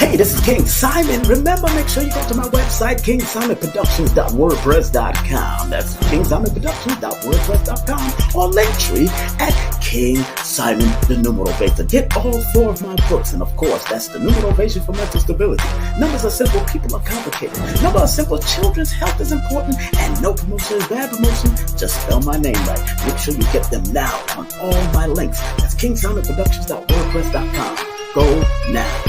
Hey, this is King Simon. Remember, make sure you go to my website, kingsimonproductions.wordpress.com. That's kingsimonproductions.wordpress.com, or Linktree at King Simon the Numerovator. Get all 4 of my books, and of course, that's the Numerovation for Mental Stability. Numbers are simple, people are complicated. Numbers are simple, children's health is important, and no promotion is bad promotion. Just spell my name right. Make sure you get them now on all my links. That's kingsimonproductions.wordpress.com. Go now.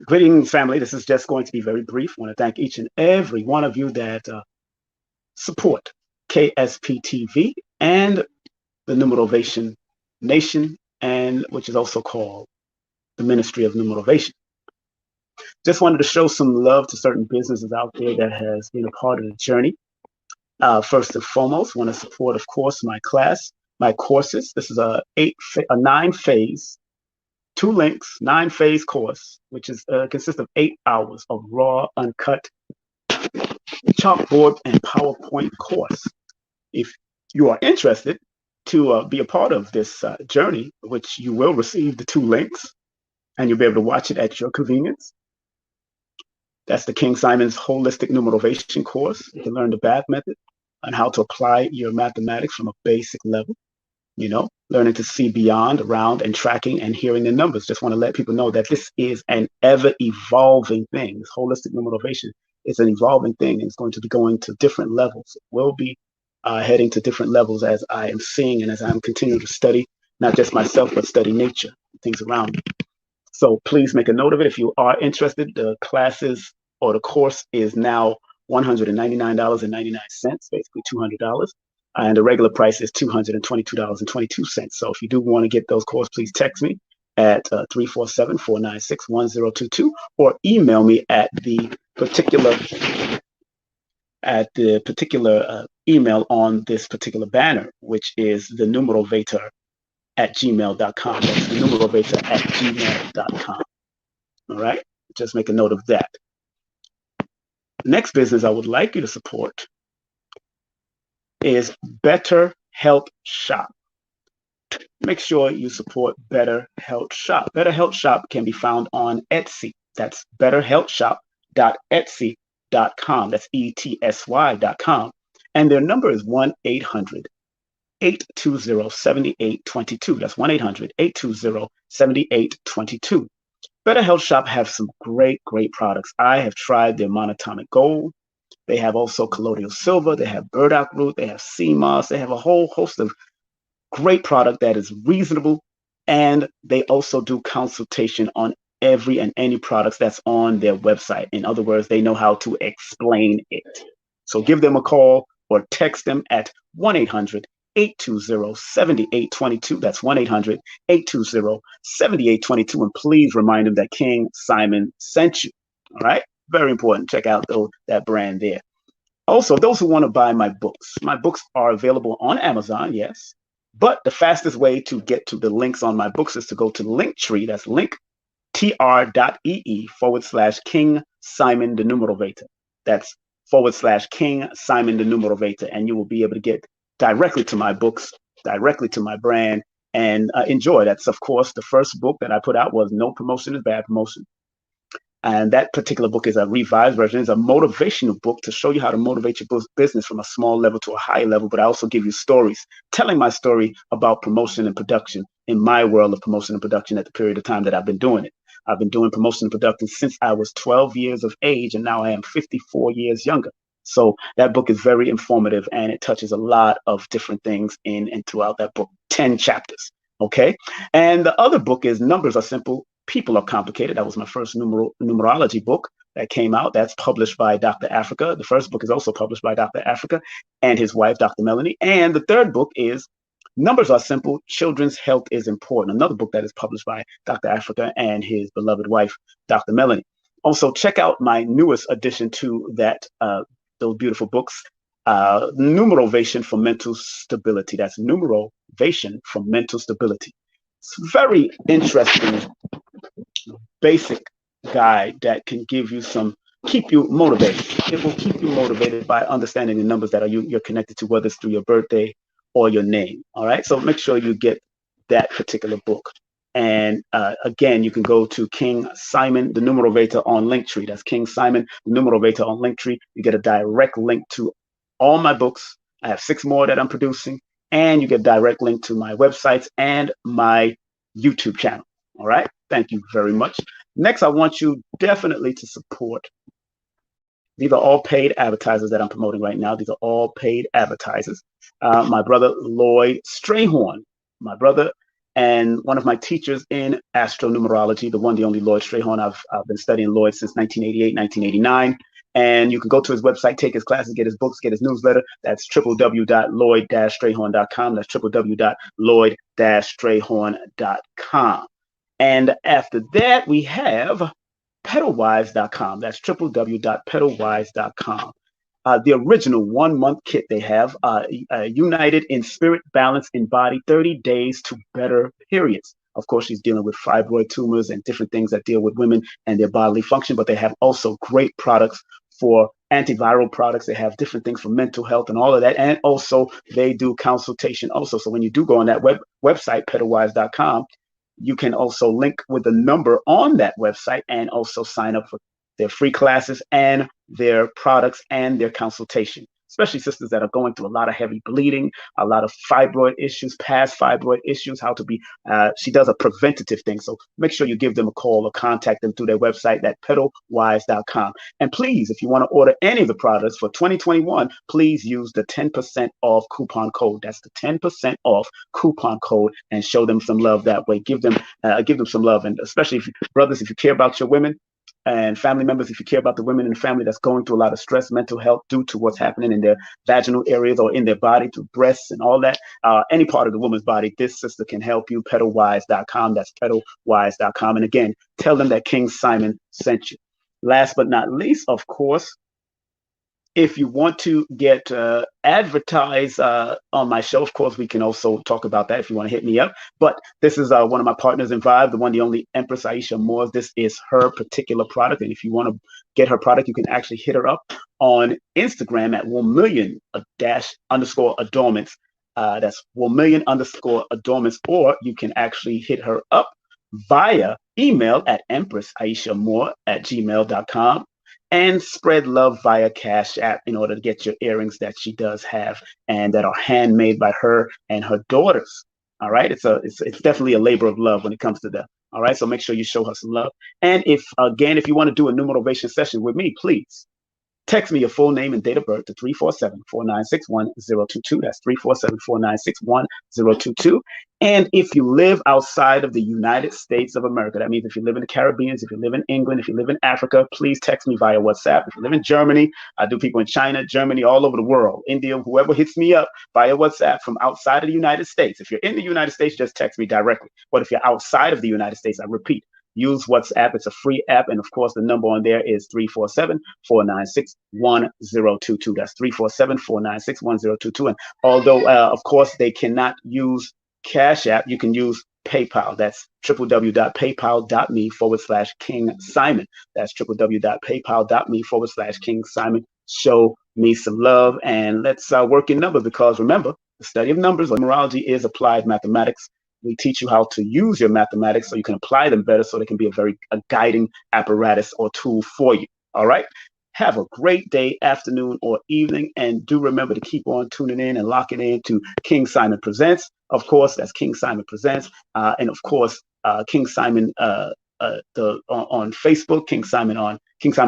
Greetings, family. This is just going to be very brief. I want to thank each and every one of you that support KSP TV and the Numerovation Nation, and which is also called the Ministry of Numerovation. Just wanted to show some love to certain businesses out there that has been a part of the journey. First and foremost, want to support, of course, my courses. This is a 9-phase. 2 links, 9-phase course, which is consists of 8 hours of raw, uncut, chalkboard and PowerPoint course. If you are interested to be a part of this journey, which you will receive the 2 links, and you'll be able to watch it at your convenience. That's the King Simon's Holistic Numerovation course. You can learn the BATH method and how to apply your mathematics from a basic level. You know, learning to see beyond, around, and tracking and hearing the numbers. Just want to let people know that this is an ever-evolving thing. This holistic numerovation is an evolving thing, and it's going to be going to different levels. We'll be heading to different levels as I am seeing and as I'm continuing to study, not just myself, but study nature, things around me. So please make a note of it. If you are interested, the classes or the course is now $199.99, basically $200. And the regular price is $222.22. So if you do want to get those courses, please text me at 347-496-1022 or email me at the particular email on this particular banner, which is the numerovator@gmail.com. That's the numerovator@gmail.com. All right, just make a note of that. Next business I would like you to support is Better Health Shop. Make sure you support Better Health Shop. Better Health Shop can be found on Etsy. That's betterhealthshop.etsy.com. That's ETSY.com. And their number is 1-800-820-7822. That's 1-800-820-7822. Better Health Shop have some great products. I have tried their monatomic gold. They have also colloidal silver. They have burdock root. They have sea moss. They have a whole host of great product that is reasonable. And they also do consultation on every and any products that's on their website. In other words, they know how to explain it. So give them a call or text them at 1-800-820-7822. That's 1-800-820-7822. And please remind them that King Simon sent you. All right. Very important. Check out that brand there. Also, those who want to buy my books are available on Amazon, yes. But the fastest way to get to the links on my books is to go to Linktree. That's linktr.ee/King Simon the Numerovator. That's /King Simon the Numerovator. And you will be able to get directly to my books, directly to my brand, and enjoy. That's, of course, the first book that I put out was No Promotion is Bad Promotion. And that particular book is a revised version. It's a motivational book to show you how to motivate your business from a small level to a high level. But I also give you stories, telling my story about promotion and production in my world of promotion and production at the period of time that I've been doing it. I've been doing promotion and production since I was 12 years of age, and now I am 54 years younger. So that book is very informative, and it touches a lot of different things in and throughout that book, 10 chapters. Okay. And the other book is Numbers Are Simple, People Are Complicated. That was my first numerology book that came out. That's published by Dr. Africa. The first book is also published by Dr. Africa and his wife, Dr. Melanie. And the third book is Numbers Are Simple, Children's Health is Important. Another book that is published by Dr. Africa and his beloved wife, Dr. Melanie. Also, check out my newest addition to that, those beautiful books, Numerovation for Mental Stability. That's Numerovation for Mental Stability. It's very interesting, basic guide that can give you some keep you motivated. It will keep you motivated by understanding the numbers that you're connected to, whether it's through your birthday or your name. All right. So make sure you get that particular book. And again, you can go to King Simon, the Numerovator on Linktree. That's King Simon, the Numerovator on Linktree. You get a direct link to all my books. I have 6 more that I'm producing, and you get a direct link to my websites and my YouTube channel. All right. Thank you very much. Next, I want you definitely to support. These are all paid advertisers that I'm promoting right now. These are all paid advertisers. My brother, Lloyd Strayhorn, my brother, and one of my teachers in astronumerology, the one, the only Lloyd Strayhorn. I've been studying Lloyd since 1988, 1989. And you can go to his website, take his classes, get his books, get his newsletter. That's www.lloyd-strayhorn.com. That's www.lloyd-strayhorn.com. And after that, we have pedalwise.com. That's www.pedalwise.com. The original 1-month kit they have, United in Spirit, Balance in Body, 30 Days to Better Periods. Of course, she's dealing with fibroid tumors and different things that deal with women and their bodily function, but they have also great products for antiviral products. They have different things for mental health and all of that. And also they do consultation also. So when you do go on that website, pedalwise.com, you can also link with the number on that website and also sign up for their free classes and their products and their consultation, especially sisters that are going through a lot of heavy bleeding, a lot of fibroid issues, past fibroid issues, how to be, she does a preventative thing. So make sure you give them a call or contact them through their website at pedalwise.com. And please, if you want to order any of the products for 2021, please use the 10% off coupon code. That's the 10% off coupon code, and show them some love that way. Give them some love. And especially brothers, if you care about your women, and family members, if you care about the women in the family that's going through a lot of stress, mental health due to what's happening in their vaginal areas or in their body, through breasts and all that, any part of the woman's body, this sister can help you. Pedalwise.com. That's pedalwise.com. And again, tell them that King Simon sent you. Last but not least, of course, if you want to get advertised on my show, of course, we can also talk about that if you want to hit me up. But this is one of my partners in Vibe, the one, the only Empress Aisha Moore. This is her particular product. And if you want to get her product, you can actually hit her up on Instagram at 1million_adornments. That's 1million_adornments. Or you can actually hit her up via email at empressaishamore@gmail.com. and spread love via Cash App in order to get your earrings that she does have and that are handmade by her and her daughters. All right. It's definitely a labor of love when it comes to that. All right. So make sure you show her some love. And if you want to do a numerovation session with me, please text me your full name and date of birth to 347-496-1022. That's 347-496-1022. And if you live outside of the United States of America, that means if you live in the Caribbean, if you live in England, if you live in Africa, please text me via WhatsApp. If you live in Germany, I do people in China, Germany, all over the world, India, whoever hits me up via WhatsApp from outside of the United States. If you're in the United States, just text me directly. But if you're outside of the United States, I repeat, use WhatsApp. It's a free app. And of course, the number on there is 347-496-1022. That's 347-496-1022. And although, of course, they cannot use Cash App, you can use PayPal. That's www.paypal.me/King Simon. That's www.paypal.me/King Simon. Show me some love and let's work in numbers, because remember, the study of numbers or numerology is applied mathematics. We teach you how to use your mathematics so you can apply them better, so they can be a guiding apparatus or tool for you. All right. Have a great day, afternoon, or evening. And do remember to keep on tuning in and locking in to King Simon Presents. Of course, that's King Simon Presents. And of course, King Simon on Facebook, King Simon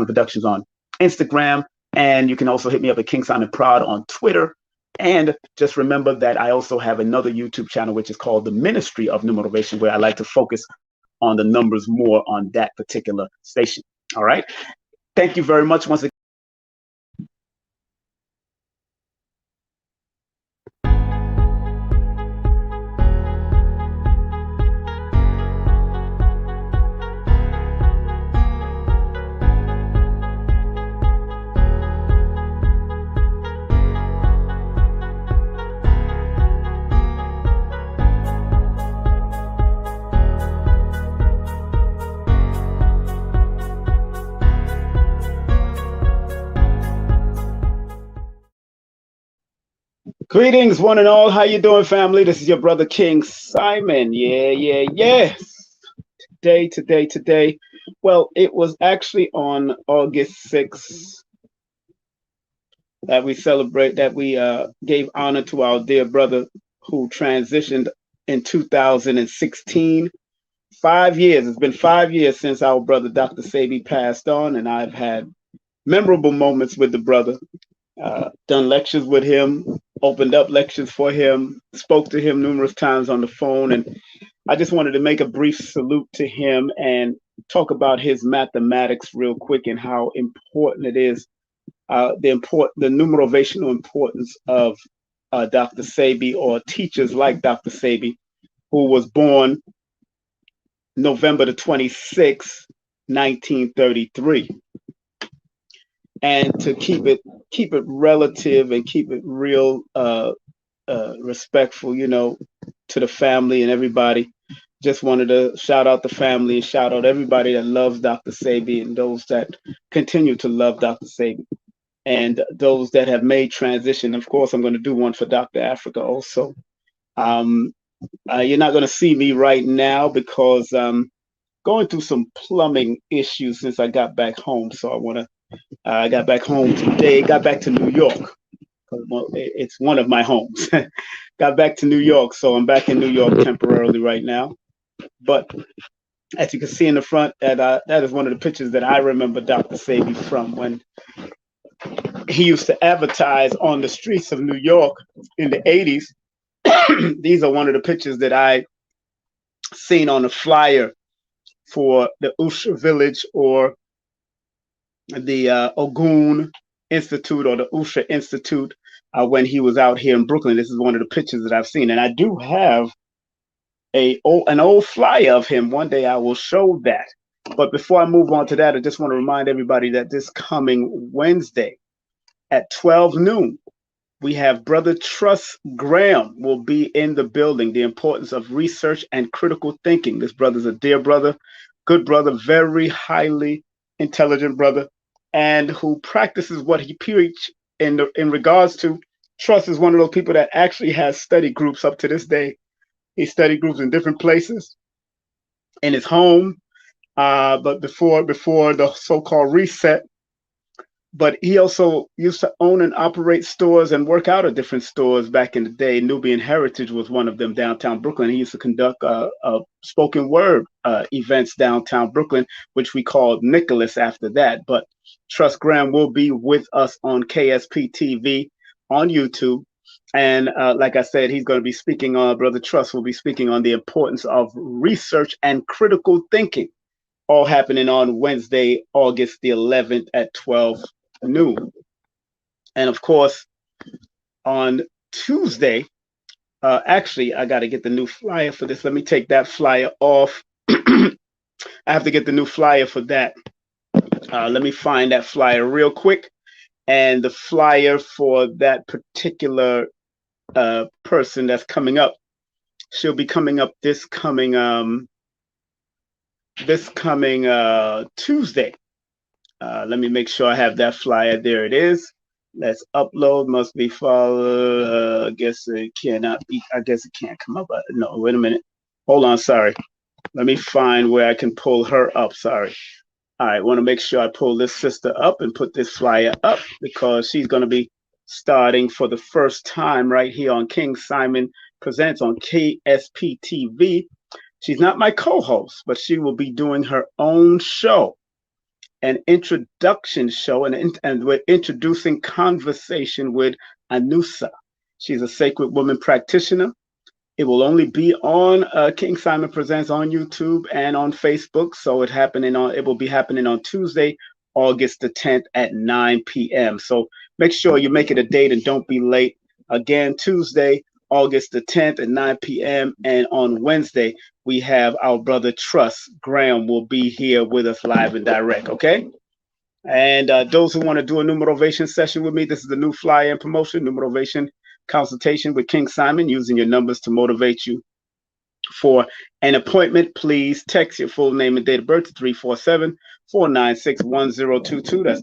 Productions on Instagram. And you can also hit me up at King Simon Prod on Twitter. And just remember that I also have another YouTube channel, which is called The Ministry of Numerovation, where I like to focus on the numbers more on that particular station. All right. Thank you very much once again. Greetings, one and all. How you doing, family? This is your brother King Simon. Yes. Today. Well, it was actually on August 6th that we gave honor to our dear brother who transitioned in 2016. 5 years. It's been 5 years since our brother Dr. Sebi passed on, and I've had memorable moments with the brother. Done lectures with him, opened up lectures for him, spoke to him numerous times on the phone, and I just wanted to make a brief salute to him and talk about his mathematics real quick and how important it is, the numerovational importance of Dr. Sebi or teachers like Dr. Sebi, who was born November the 26th, 1933. And to keep it relative and keep it real respectful, to the family and everybody. Just wanted to shout out the family and shout out everybody that loves Dr. Sebi and those that continue to love Dr. Sebi and those that have made transition. Of course, I'm going to do one for Dr. Africa also. You're not going to see me right now because I'm going through some plumbing issues since I got back home. So I got back home today, got back to New York. Well, it's one of my homes. Got back to New York, so I'm back in New York temporarily right now. But as you can see in the front, that is one of the pictures that I remember Dr. Sebi from when he used to advertise on the streets of New York in the 80s. These are one of the pictures that I seen on a flyer for the Usha Village or the Ogun Institute or the Usha Institute when he was out here in Brooklyn. This is one of the pictures that I've seen, and I do have an old flyer of him. One day I will show that. But before I move on to that, I just want to remind everybody that this coming Wednesday at 12 noon, we have Brother Truss Graham will be in the building. The importance of research and critical thinking. This brother's a dear brother, good brother, very highly intelligent brother, and who practices what he preached in regards to. Truss is one of those people that actually has study groups up to this day. He study groups in different places in his home, but before the so-called reset. But he also used to own and operate stores and work out of different stores back in the day. Nubian Heritage was one of them downtown Brooklyn. He used to conduct spoken word events downtown Brooklyn, which we called Nicholas after that. But Truss Graham will be with us on KSP TV on YouTube. And like I said, he's going to be speaking on, Brother Truss will be speaking on the importance of research and critical thinking, all happening on Wednesday, August the 11th at 12 noon. And of course, on Tuesday, actually, I got to get the new flyer for this. Let me take that flyer off. I have to get the new flyer for that. Let me find that flyer real quick. And the flyer for that particular person that's coming up, she'll be coming up this coming Tuesday. Let me make sure I have that flyer. There it is. Let's upload. Must be followed. I guess it cannot be. I guess it can't come up. No, wait a minute. Hold on. Sorry. Let me find where I can pull her up. Sorry. All right. Want to make sure I pull this sister up and put this flyer up because she's going to be starting for the first time right here on King Simon Presents on KSP TV. She's not my co-host, but she will be doing her own show, an introduction show, and we're introducing Conversation with Anusa. She's a sacred woman practitioner. It will only be on King Simon Presents on YouTube and on Facebook. So it will be happening on Tuesday, August the 10th at 9 p.m. So make sure you make it a date and don't be late. Again, Tuesday, August the 10th at 9 p.m. And on Wednesday, we have our brother Truss Graham will be here with us live and direct, okay? And those who want to do a numerovation session with me, this is the new flyer and promotion, numerovation consultation with King Simon, using your numbers to motivate you. For an appointment, please text your full name and date of birth to 347-496-1022. That's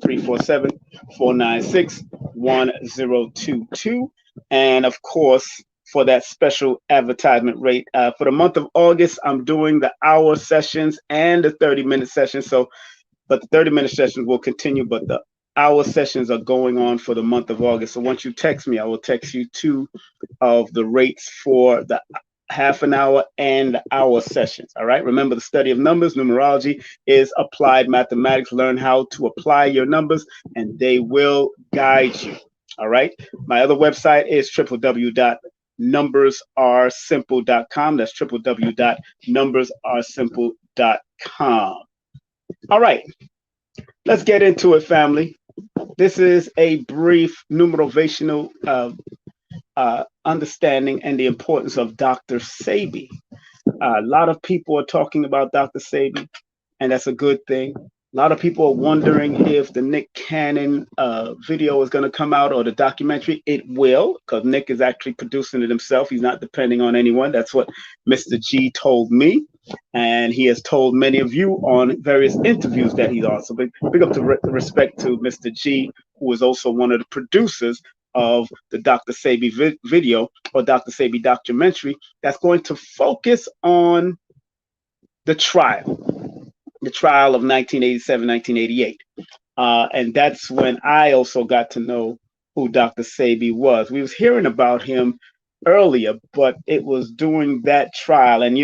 347-496-1022. And of course, for that special advertisement rate. For the month of August, I'm doing the hour sessions and the 30-minute sessions. So, but the 30-minute sessions will continue, but the hour sessions are going on for the month of August. So once you text me, I will text you two of the rates for the half an hour and the hour sessions. All right. Remember, the study of numbers, numerology, is applied mathematics. Learn how to apply your numbers, and they will guide you. All right. My other website is www.numbersaresimple.com. That's www.numbersaresimple.com. All right. Let's get into it, family. This is a brief numerovational understanding and the importance of Dr. Sebi. A lot of people are talking about Dr. Sebi, and that's a good thing. A lot of people are wondering if the Nick Cannon video is going to come out, or the documentary. It will, because Nick is actually producing it himself. He's not depending on anyone. That's what Mr. G told me, and he has told many of you on various interviews that he's on. So big up to respect to Mr. G, who is also one of the producers of the Dr. Sebi video, or Dr. Sebi documentary, that's going to focus on the trial of 1987, 1988. And that's when I also got to know who Dr. Sebi was. We was hearing about him earlier, but it was during that trial. And,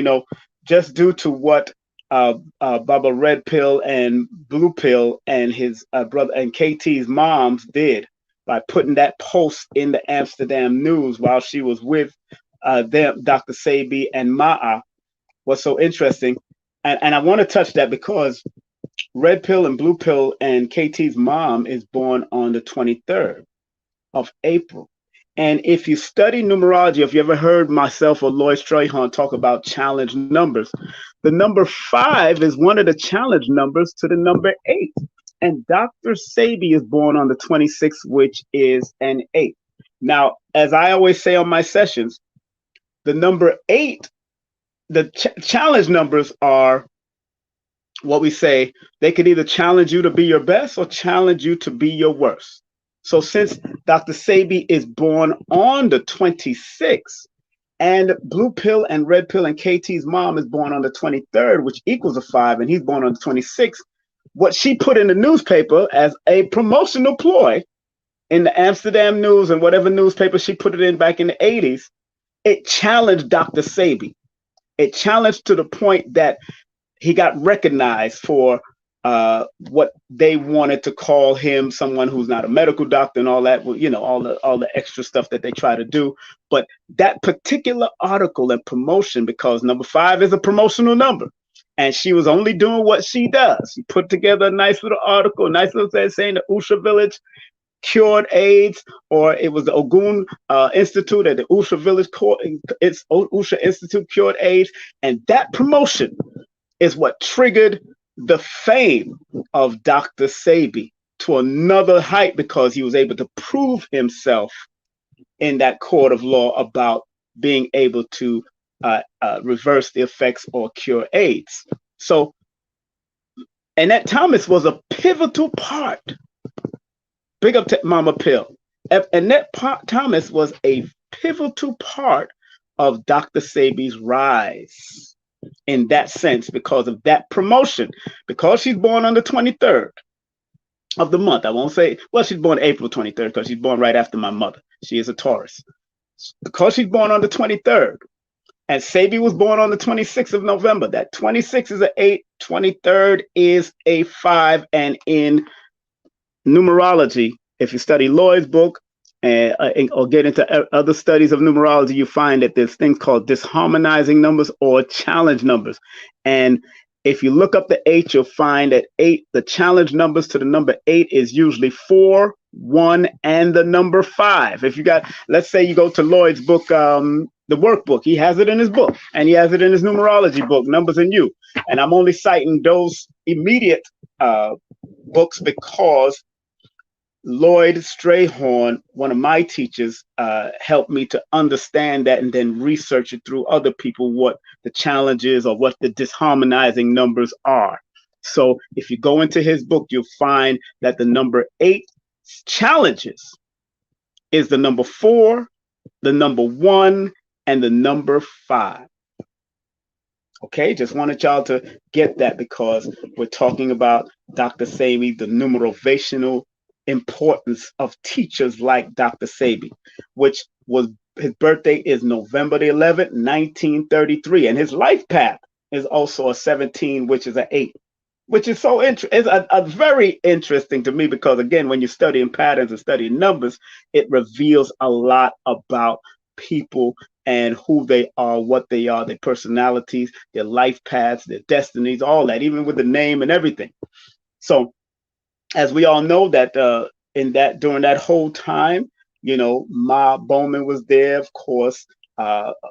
just due to what Baba Red Pill and Blue Pill and his brother and KT's moms did by putting that post in the Amsterdam News while she was with them, Dr. Sebi and Ma'a, was so interesting. And I want to touch that because Red Pill and Blue Pill and KT's mom is born on the 23rd of April. And if you study numerology, if you ever heard myself or Lloyd Strahan talk about challenge numbers, the number 5 is one of the challenge numbers to the number 8. And Dr. Sebi is born on the 26th, which is an 8. Now, as I always say on my sessions, the number 8, the challenge numbers are what we say, they could either challenge you to be your best or challenge you to be your worst. So since Dr. Sebi is born on the 26th, and Blue Pill and Red Pill and KT's mom is born on the 23rd, which equals a 5, and he's born on the 26th, what she put in the newspaper as a promotional ploy in the Amsterdam News and whatever newspaper she put it in back in the 80s, it challenged Dr. Sebi. It challenged to the point that he got recognized for what they wanted to call him, someone who's not a medical doctor and all that, all the extra stuff that they try to do. But that particular article and promotion, because number 5 is a promotional number, and she was only doing what she does. She put together a nice little article, a nice little thing saying the Usha village cured AIDS, or it was the Ogun Institute at the Usha village it's Usha Institute cured AIDS, and that promotion is what triggered the fame of Dr. Sebi to another height, because he was able to prove himself in that court of law about being able to reverse the effects or cure AIDS. So Annette Thomas was a pivotal part. Big up to Mama Pill. Annette Thomas was a pivotal part of Dr. Sebi's rise in that sense, because of that promotion. Because she's born on the 23rd of the month. I won't say, well, she's born April 23rd because she's born right after my mother. She is a Taurus. Because she's born on the 23rd, and Sebi was born on the 26th of November. That 26 is an 8, 23rd is a 5, and in numerology, if you study Lloyd's book or get into other studies of numerology, you find that there's things called disharmonizing numbers or challenge numbers. And if you look up the 8, you'll find that 8, the challenge numbers to the number 8 is usually 4, 1, and the number 5. If you got, let's say you go to Lloyd's book, the workbook, he has it in his book, and he has it in his numerology book, Numbers and You. And I'm only citing those immediate books because Lloyd Strayhorn, one of my teachers, helped me to understand that and then research it through other people, what the challenges or what the disharmonizing numbers are. So if you go into his book, you'll find that the number 8 challenges is the number 4, the number 1, and the number 5. Okay, just wanted y'all to get that because we're talking about Dr. Sebi, the numerovational importance of teachers like Dr. Sebi, which was his birthday is November the 11th, 1933, and his life path is also a 17, which is an 8, which is so interesting. It's a very interesting to me because, again, when you're studying patterns and studying numbers, it reveals a lot about people and who they are, what they are, their personalities, their life paths, their destinies, all that, even with the name and everything. So, as we all know, that in that during that whole time, Ma Bowman was there, of course.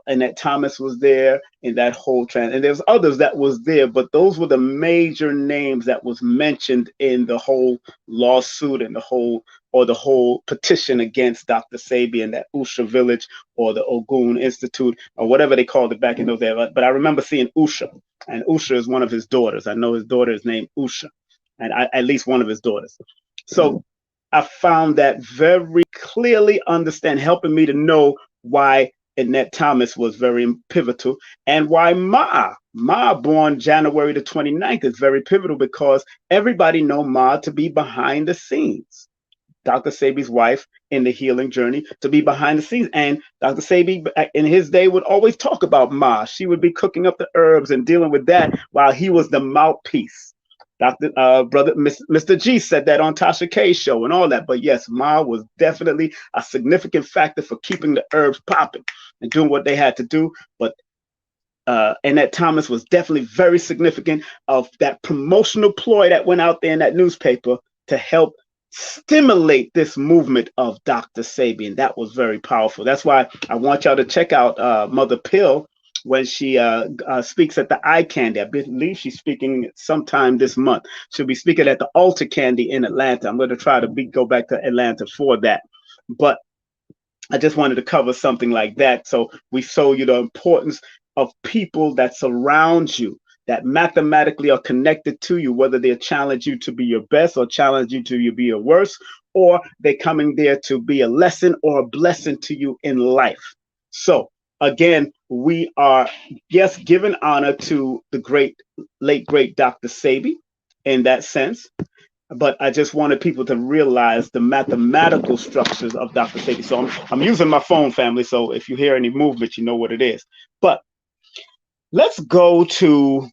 Annette Thomas was there in that whole trend, and there's others that was there, but those were the major names that was mentioned in the whole lawsuit and the whole petition against Dr. Sebi and that Usha village or the Ogun Institute or whatever they called it back in those days. But I remember seeing Usha, and Usha is one of his daughters. I know his daughter is named Usha, and at least one of his daughters. So I found that very clearly helping me to know why Annette Thomas was very pivotal and why Ma born January the 29th is very pivotal because everybody know Ma to be behind the scenes. Dr. Sebi's wife in the healing journey to be behind the scenes. And Dr. Sebi in his day would always talk about Ma. She would be cooking up the herbs and dealing with that while he was the mouthpiece. Mr. G said that on Tasha K's show and all that. But yes, Ma was definitely a significant factor for keeping the herbs popping and doing what they had to do. But Annette Thomas was definitely very significant of that promotional ploy that went out there in that newspaper to help stimulate this movement of Dr. Sebi, and that was very powerful. That's why I want y'all to check out Mother Pill when she speaks at the Eye Candy. I believe she's speaking sometime this month. She'll be speaking at the Altar Candy in Atlanta. I'm going to try to go back to Atlanta for that. But I just wanted to cover something like that. So we show you the importance of people that surround you, that mathematically are connected to you, whether they challenge you to be your best or challenge you to be your worst, or they're coming there to be a lesson or a blessing to you in life. So again, we are, yes, giving honor to the late great Dr. Sebi in that sense. But I just wanted people to realize the mathematical structures of Dr. Sebi. So I'm using my phone, family. So if you hear any movement, you know what it is. But let's go to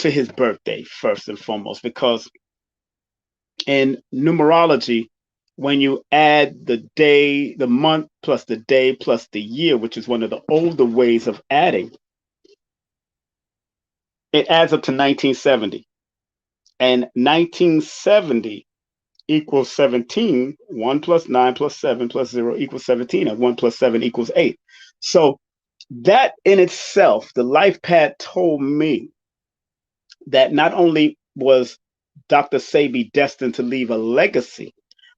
his birthday first and foremost, because in numerology, when you add the day, the month plus the day plus the year, which is one of the older ways of adding, it adds up to 1970. And 1970 equals 17. 1 plus 9 plus 7 plus 0 equals 17, and 1 plus 7 equals 8. So that in itself, the life path told me that not only was Dr. Sebi destined to leave a legacy,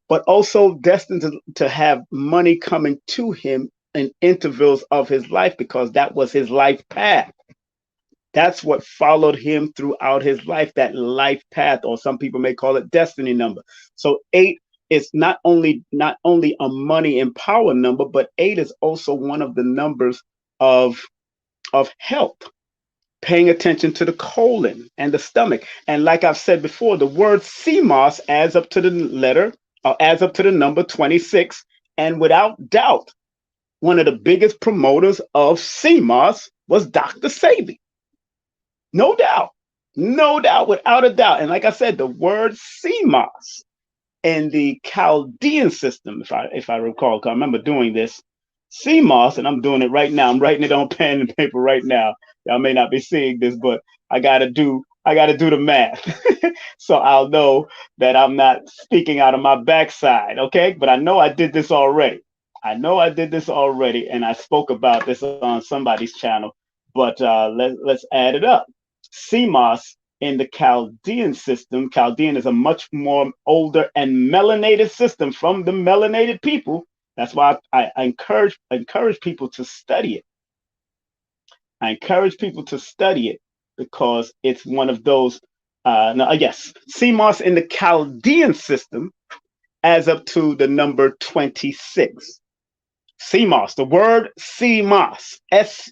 but also destined to have money coming to him in intervals of his life, because that was his life path. That's what followed him throughout his life, that life path, or some people may call it destiny number. So 8 is not only a money and power number, but 8 is also one of the numbers of health, paying attention to the colon and the stomach. And like I've said before, the word CMOS adds up to the number 26. And without doubt, one of the biggest promoters of CMOS was Dr. Sebi. No doubt, without a doubt. And like I said, the word CMOS in the Chaldean system, if I recall, because I remember doing this, CMOS, and I'm doing it right now. I'm writing it on pen and paper right now. Y'all may not be seeing this, but I gotta do the math. So I'll know that I'm not speaking out of my backside, okay? But I know I did this already. And I spoke about this on somebody's channel. But let's add it up. CMOS in the Chaldean system. Chaldean is a much more older and melanated system from the melanated people. That's why I encourage people to study it. I encourage people to study it because it's one of those. Yes, CMOS in the Chaldean system adds up to the number 26. CMOS, the word CMOS, Seamoss.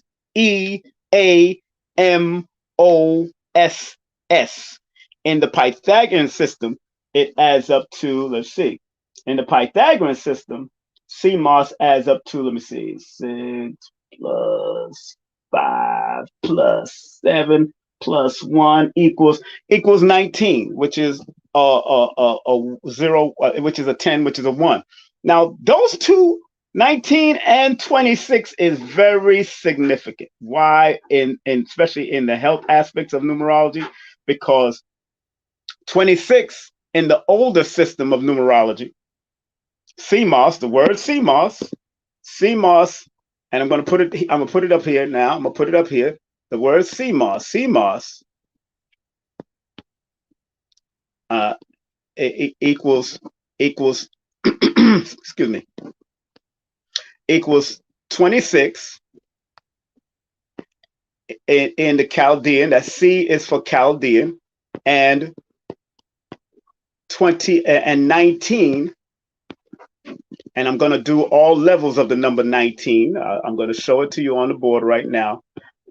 In the Pythagorean system, it adds up to, let's see, in the Pythagorean system, CMOS adds up to, let me see, 6 plus 5 plus 7 plus 1 equals 19, which is a 0, which is a 10, which is a 1. Now, those two, 19 and 26, is very significant. Why? Especially in the health aspects of numerology, because 26 in the older system of numerology, CMOS, the word CMOS, and I'm gonna put it up here now. I'm gonna put it up here. The word CMOS, equals excuse me, equals 26 in the Chaldean. That C is for Chaldean, and 20 and 19. And I'm going to do all levels of the number 19. I'm going to show it to you on the board right now.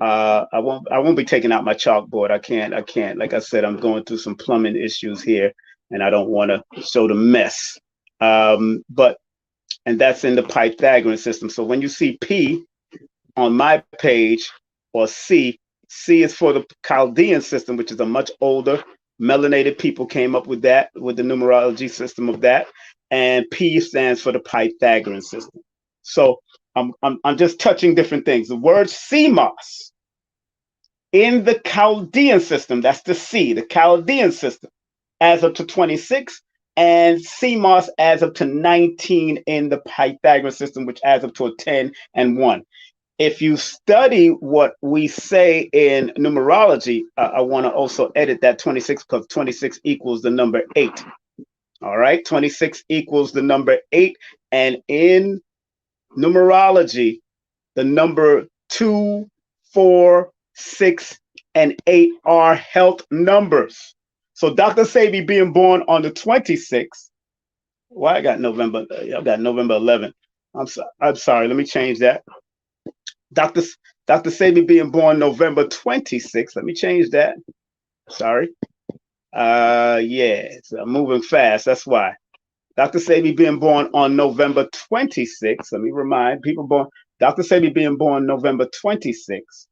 I won't be taking out my chalkboard. I can't. Like I said, I'm going through some plumbing issues here, and I don't want to show the mess. And that's in the Pythagorean system. So when you see P on my page, or C is for the Chaldean system, which is a much older, melanated people came up with that, with the numerology system of that. And P stands for the Pythagorean system. So I'm just touching different things. The word CMOS in the Chaldean system, that's the C, the Chaldean system, adds up to 26, and CMOS adds up to 19 in the Pythagorean system, which adds up to a 10 and 1. If you study what we say in numerology, I want to also edit that 26, because 26 equals the number 8. All right, 26 equals the number 8. And in numerology, the number 2, 4, 6, and 8 are health numbers. So Dr. Sebi being born on the 26th, well, I got November 11th. I'm sorry, let me change that. Dr. Sebi being born November 26th, let me change that. Sorry. Yeah, so I'm moving fast. That's why. Dr. Sebi being born on November 26th. Let me remind people born. Dr. Sebi being born November 26th.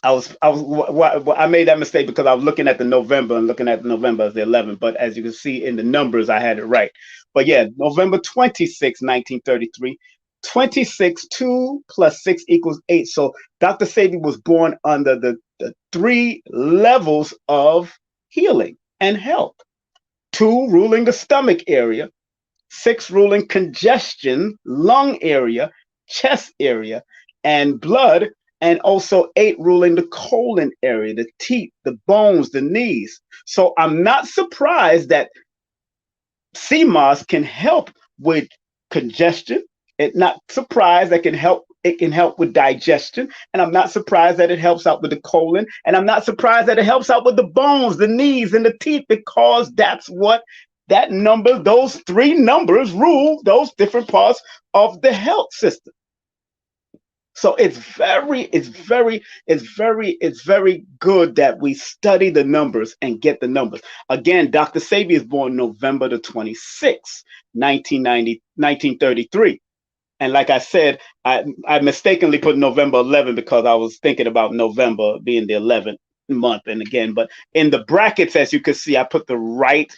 I made that mistake because I was looking at the November and looking at the November as the 11th. But as you can see in the numbers, I had it right. But yeah, November 26, 1933. 26, 2 plus 6 equals 8. So Dr. Sebi was born under the 3 levels of healing and health. 2 ruling the stomach area, 6 ruling congestion, lung area, chest area, and blood, and also 8 ruling the colon area, the teeth, the bones, the knees. So I'm not surprised that CMOS can help with congestion. It's not surprised that it can help with digestion. And I'm not surprised that it helps out with the colon. And I'm not surprised that it helps out with the bones, the knees, and the teeth, because that's what those 3 numbers rule those different parts of the health system. So it's very good that we study the numbers and get the numbers. Again, Dr. Sebi is born November the 26th, 1933. And like I said, I mistakenly put November 11 because I was thinking about November being the 11th month. And again, but in the brackets, as you can see, I put the right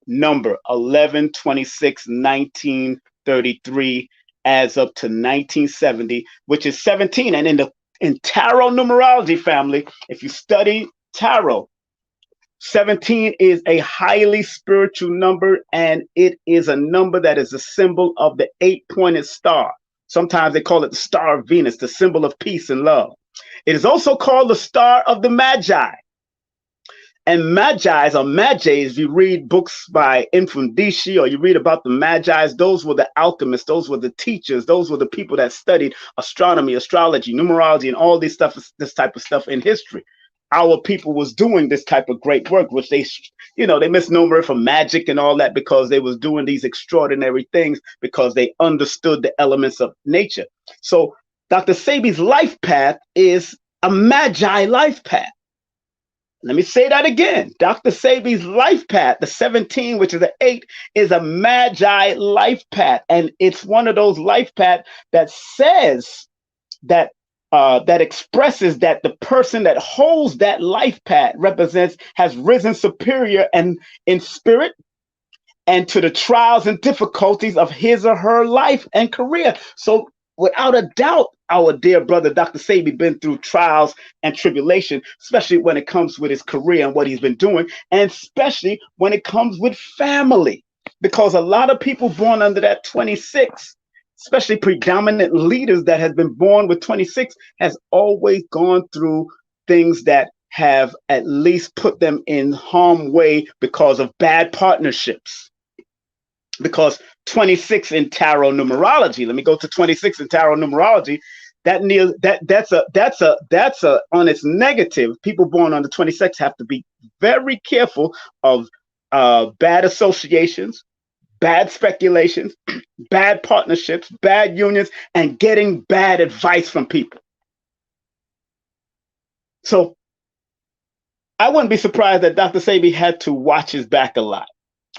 number, 11, 26, 1933, adds up to 1970, which is 17. And in tarot numerology family, if you study tarot, 17 is a highly spiritual number, and it is a number that is a symbol of the 8-pointed star. Sometimes they call it the star of Venus, the symbol of peace and love. It is also called the star of the Magi. And Magi's, if you read books by Infundici, or you read about the Magi's, those were the alchemists, those were the teachers, those were the people that studied astronomy, astrology, numerology, and all this type of stuff in history. our people was doing this type of great work, which they, they misnomer it for magic and all that, because they was doing these extraordinary things because they understood the elements of nature. So Dr. Sebi's life path is a magi life path. Let me say that again. Dr. Sebi's life path, the 17, which is an 8, is a magi life path. And it's one of those life paths that says that that expresses that the person that holds that life path has risen superior and in spirit and to the trials and difficulties of his or her life and career. So without a doubt, our dear brother, Dr. Sebi, been through trials and tribulation, especially when it comes with his career and what he's been doing, and especially when it comes with family, because a lot of people born under that 26, especially predominant leaders that has been born with 26, has always gone through things that have at least put them in harm's way because of bad partnerships. Because 26 in tarot numerology, let me go to 26 in tarot numerology. That's a on its negative. People born under 26 have to be very careful of bad associations, bad speculations, bad partnerships, bad unions, and getting bad advice from people. So I wouldn't be surprised that Dr. Sebi had to watch his back a lot,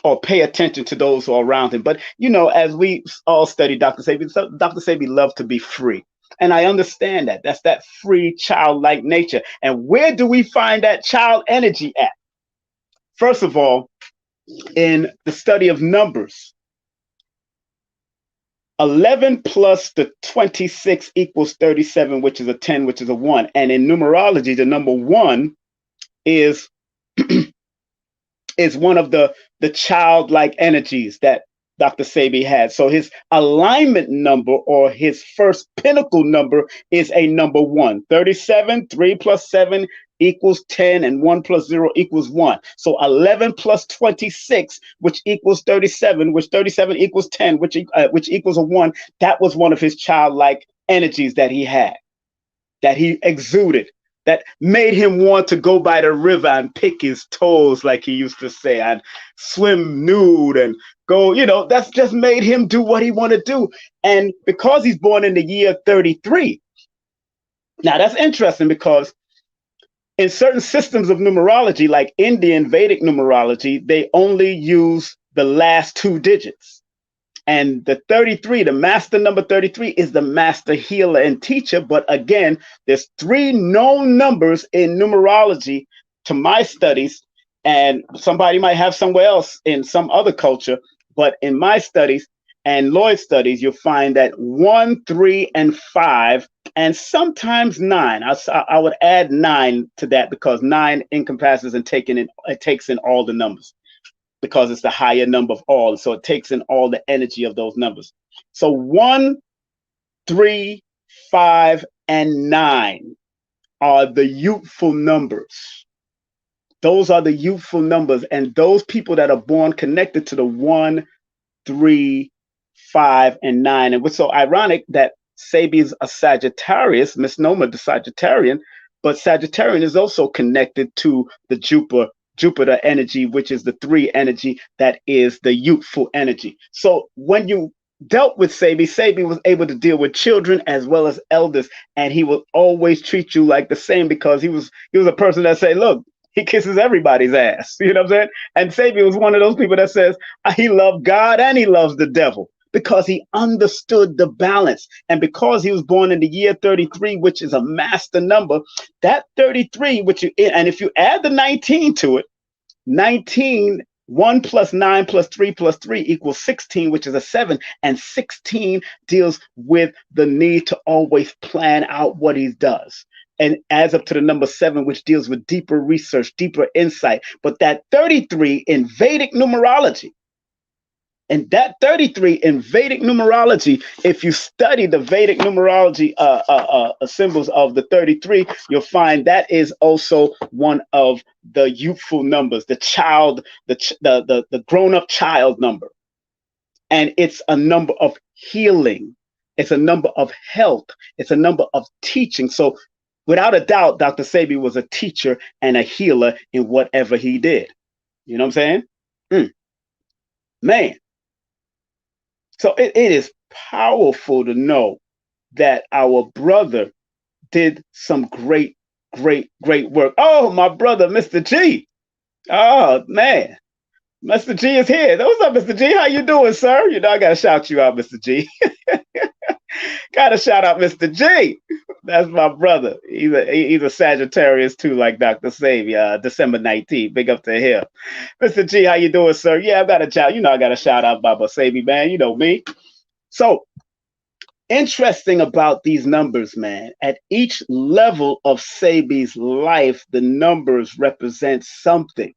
or pay attention to those who are around him. But, as we all study Dr. Sebi, Dr. Sebi loved to be free. And I understand that. That's that free, childlike nature. And where do we find that child energy at? First of all, in the study of numbers, 11 plus the 26 equals 37, which is a 10, which is a 1. And in numerology, the number 1 is is one of the childlike energies that Dr. Sebi had. So his alignment number, or his first pinnacle number, is a number 1. 37, 3 plus 7 equals 10, and 1 plus 0 equals 1. So 11 plus 26, which equals 37, which 37 equals 10, which equals a 1. That was one of his childlike energies that he had, that he exuded, that made him want to go by the river and pick his toes, like he used to say, and swim nude and go, that's just made him do what he want to do. And because he's born in the year 33, now that's interesting, because in certain systems of numerology, like Indian Vedic numerology, they only use the last 2 digits. And the 33, the master number 33, is the master healer and teacher. But again, there's 3 known numbers in numerology to my studies, and somebody might have somewhere else in some other culture. But in my studies and Lloyd's studies, you'll find that 1, 3, and 5, and sometimes 9. I would add 9 to that, because 9 encompasses and it takes in all the numbers, because it's the higher number of all. So it takes in all the energy of those numbers. So 1, 3, 5, and 9 are the youthful numbers. Those are the youthful numbers. And those people that are born connected to the 1, 3, 5, and 9. And what's so ironic that Sebi is a Sagittarius, misnomer the Sagittarian, but Sagittarian is also connected to the Jupiter energy, which is the 3 energy, that is the youthful energy. So when you dealt with Sebi was able to deal with children as well as elders, and he will always treat you like the same, because he was a person that said, look, he kisses everybody's ass. You know what I'm saying? And Sebi was one of those people that says he loved God and he loves the devil, because he understood the balance. And because he was born in the year 33, which is a master number, that 33, and if you add the 19 to it, 19, 1 plus 9 plus 3 plus 3 equals 16, which is a 7. And 16 deals with the need to always plan out what he does, and adds up to the number 7, which deals with deeper research, deeper insight. But that 33 in Vedic numerology, if you study the Vedic numerology symbols of the 33, you'll find that is also one of the youthful numbers, the child, the grown-up child number. And it's a number of healing. It's a number of health. It's a number of teaching. So Without a doubt, Dr. Sebi was a teacher and a healer in whatever he did. You know what I'm saying? Mm, man. So it is powerful to know that our brother did some great, great, great work. Oh, my brother, Mr. G. Oh, man. Mr. G is here. What's up, Mr. G? How you doing, sir? You know, I got to shout you out, Mr. G. Got to shout out Mr. G. That's my brother. He's a Sagittarius too, like Dr. Savior, December 19th. Big up to him. Mr. G, how you doing, sir? Yeah, I got to shout. You know, I got to shout out Baba Sebi, man. You know me. So interesting about these numbers, man. At each level of Sebi's life, the numbers represent something,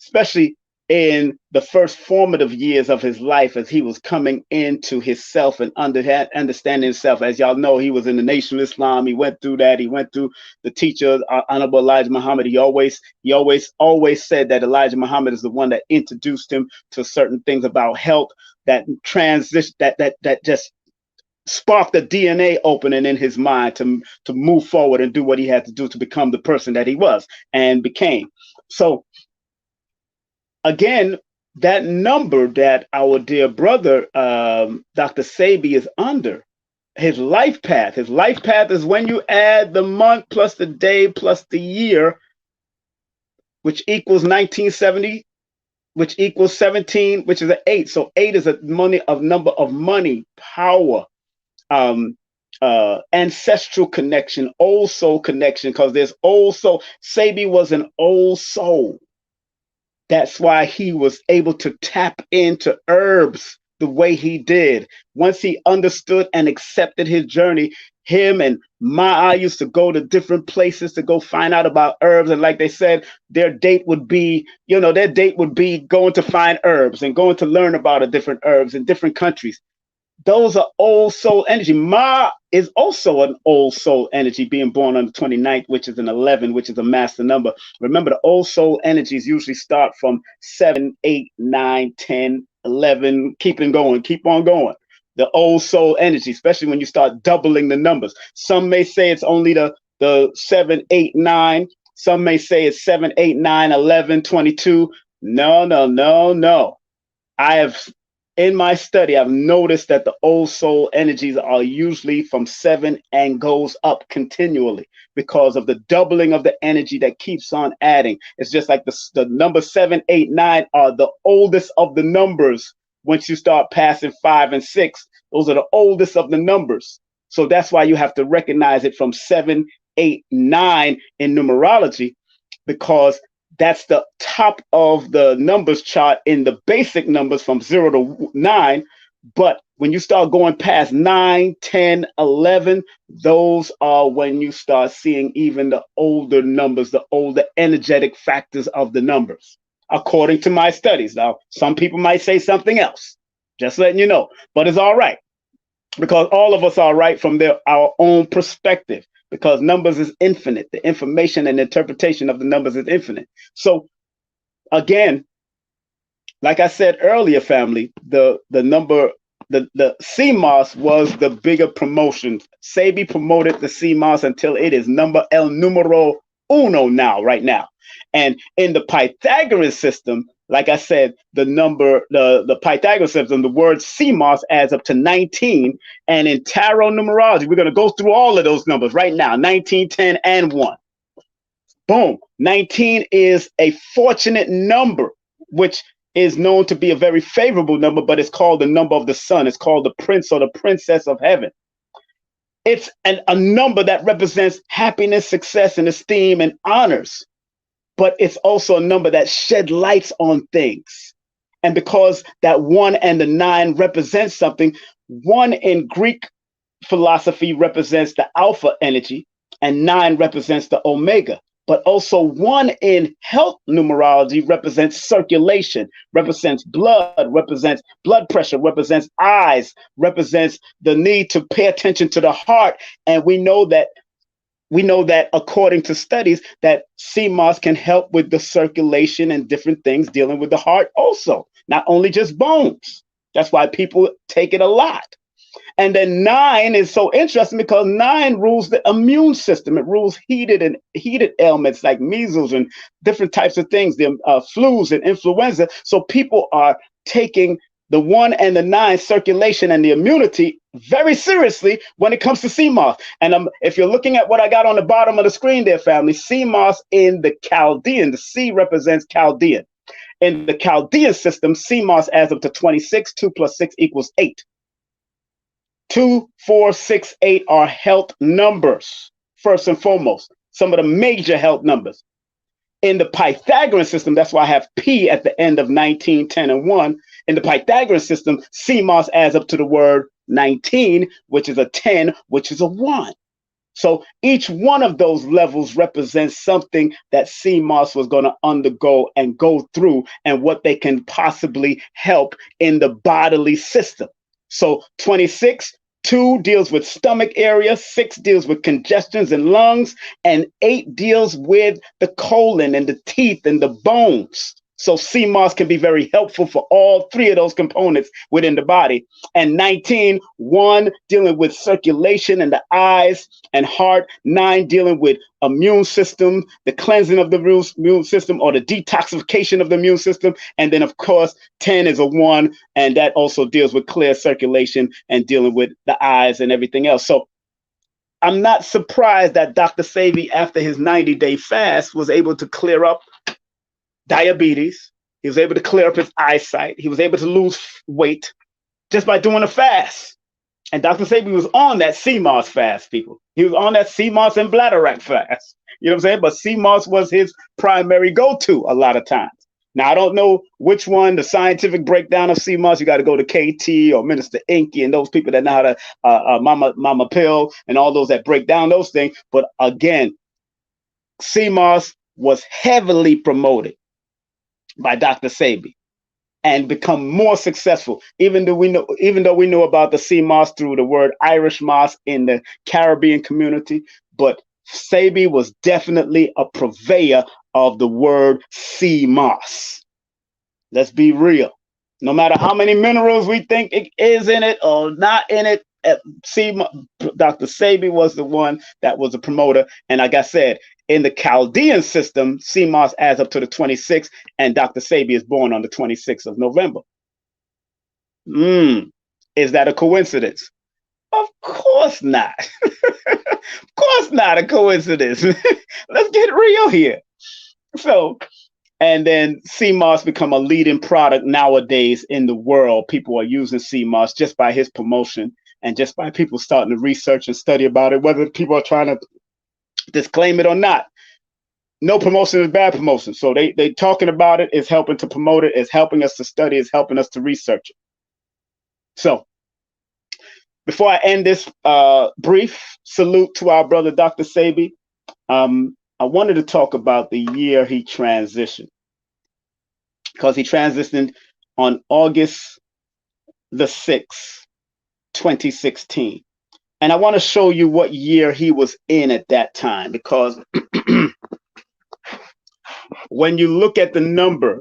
especially in the first formative years of his life as he was coming into himself and understanding himself. As y'all know, he was in the Nation of Islam. He went through that. He went through the teacher, Honorable Elijah Muhammad. He always said that Elijah Muhammad is the one that introduced him to certain things about health, that transition, that just sparked the DNA opening in his mind to move forward and do what he had to do to become the person that he was and became. So again, that number that our dear brother, Dr. Sebi, is under, his life path is when you add the month plus the day plus the year, which equals 1970, which equals 17, which is an 8. So 8 is a number of money, power, ancestral connection, old soul connection, because there's old soul. Sebi was an old soul. That's why he was able to tap into herbs the way he did. Once he understood and accepted his journey, him and I used to go to different places to go find out about herbs. And like they said, their date would be going to find herbs and going to learn about the different herbs in different countries. Those are old soul energy. Ma is also an old soul energy, being born on the 29th, which is an 11, which is a master number. Remember, the old soul energies usually start from 7, 8, 9, 10, 11, keep on going. The old soul energy, especially when you start doubling the numbers. Some may say it's only the 7, 8, 9. Some may say it's 7, 8, 9, 11, 22. No. In my study, I've noticed that the old soul energies are usually from 7 and goes up continually because of the doubling of the energy that keeps on adding. It's just like the number 7, 8, 9 are the oldest of the numbers. Once you start passing 5 and 6, those are the oldest of the numbers. So that's why you have to recognize it from 7, 8, 9 in numerology, because that's the top of the numbers chart in the basic numbers from 0 to 9. But when you start going past 9, 10, 11, those are when you start seeing even the older numbers, the older energetic factors of the numbers, according to my studies. Now, some people might say something else, just letting you know, but it's all right, because all of us are right from our own perspective, because numbers is infinite. The information and interpretation of the numbers is infinite. So again, like I said earlier, family, the CMOS was the bigger promotion. Sebi promoted the CMOS until it is el numero uno right now. And in the Pythagorean system, like I said, the Pythagorean system, the word CMOS adds up to 19. And in tarot numerology, we're going to go through all of those numbers right now, 19, 10, and 1. Boom. 19 is a fortunate number, which is known to be a very favorable number, but it's called the number of the sun. It's called the prince or the princess of heaven. It's a number that represents happiness, success, and esteem and honors. But it's also a number that shed lights on things. And because that 1 and the 9 represents something, 1 in Greek philosophy represents the alpha energy and 9 represents the omega. But also 1 in health numerology represents circulation, represents blood, represents blood pressure, represents eyes, represents the need to pay attention to the heart. And we know that according to studies that CMOS can help with the circulation and different things dealing with the heart also, not only just bones. That's why people take it a lot. And then 9 is so interesting because 9 rules the immune system. It rules heated ailments like measles and different types of things, the flus and influenza. So people are taking the 1 and the 9 circulation and the immunity very seriously when it comes to CMOS. And if you're looking at what I got on the bottom of the screen there, family, CMOS in the Chaldean, the C represents Chaldean. In the Chaldean system, CMOS adds up to 26. 2 plus 6 equals 8. 2, 4, 6, 8 are health numbers, first and foremost, some of the major health numbers. In the Pythagorean system, that's why I have P at the end of 19, 10, and 1. In the Pythagorean system, CMOS adds up to the word 19, which is a 10, which is a 1. So each one of those levels represents something that CMOS was going to undergo and go through and what they can possibly help in the bodily system. So 26, 2 deals with stomach area, 6 deals with congestions in lungs, and 8 deals with the colon and the teeth and the bones. So CMOS can be very helpful for all 3 of those components within the body. And 19, 1 dealing with circulation in the eyes and heart, 9 dealing with immune system, the cleansing of the immune system or the detoxification of the immune system. And then, of course, 10 is a 1, and that also deals with clear circulation and dealing with the eyes and everything else. So I'm not surprised that Dr. Sebi, after his 90-day fast, was able to clear up diabetes. He was able to clear up his eyesight. He was able to lose weight just by doing a fast. And Dr. Sebi was on that CMOS fast, people. He was on that CMOS and bladder fast. You know what I'm saying? But CMOS was his primary go-to a lot of times. Now, I don't know which one, the scientific breakdown of CMOS. You got to go to KT or Minister Inky and those people that know how to Mama Pill and all those that break down those things. But again, CMOS was heavily promoted by Dr. Sebi and become more successful, even though we know about the CMOS through the word Irish moss in the Caribbean community. But Sebi was definitely a purveyor of the word CMOS. Let's be real. No matter how many minerals we think it is in it or not in it, Dr. Sebi was the one that was a promoter. And like I said, in the Chaldean system, CMOS adds up to the 26th, and Dr. Sebi is born on the 26th of November. Is that a coincidence? Of course not. Of course not a coincidence. Let's get real here. So, and then CMOS become a leading product nowadays in the world. People are using CMOS just by his promotion and just by people starting to research and study about it, whether people are trying to disclaim it or not. No promotion is bad promotion. So they talking about it is helping to promote it, is helping us to study, is helping us to research it. So before I end this brief salute to our brother, Dr. Sebi, I wanted to talk about the year he transitioned, because he transitioned on August the 6th, 2016. And I want to show you what year he was in at that time, because when you look at the number,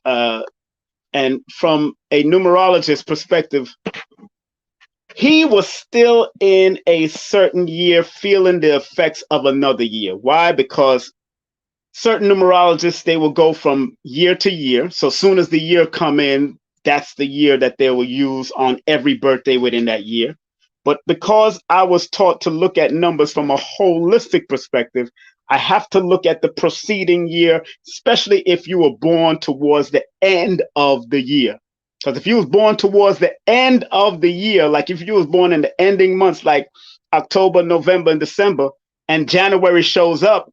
and from a numerologist perspective, he was still in a certain year feeling the effects of another year. Why? Because certain numerologists, they will go from year to year. So soon as the year come in, that's the year that they will use on every birthday within that year. But because I was taught to look at numbers from a holistic perspective, I have to look at the preceding year, especially if you were born towards the end of the year. Because if you was born towards the end of the year, like if you was born in the ending months like October, November, and December, and January shows up,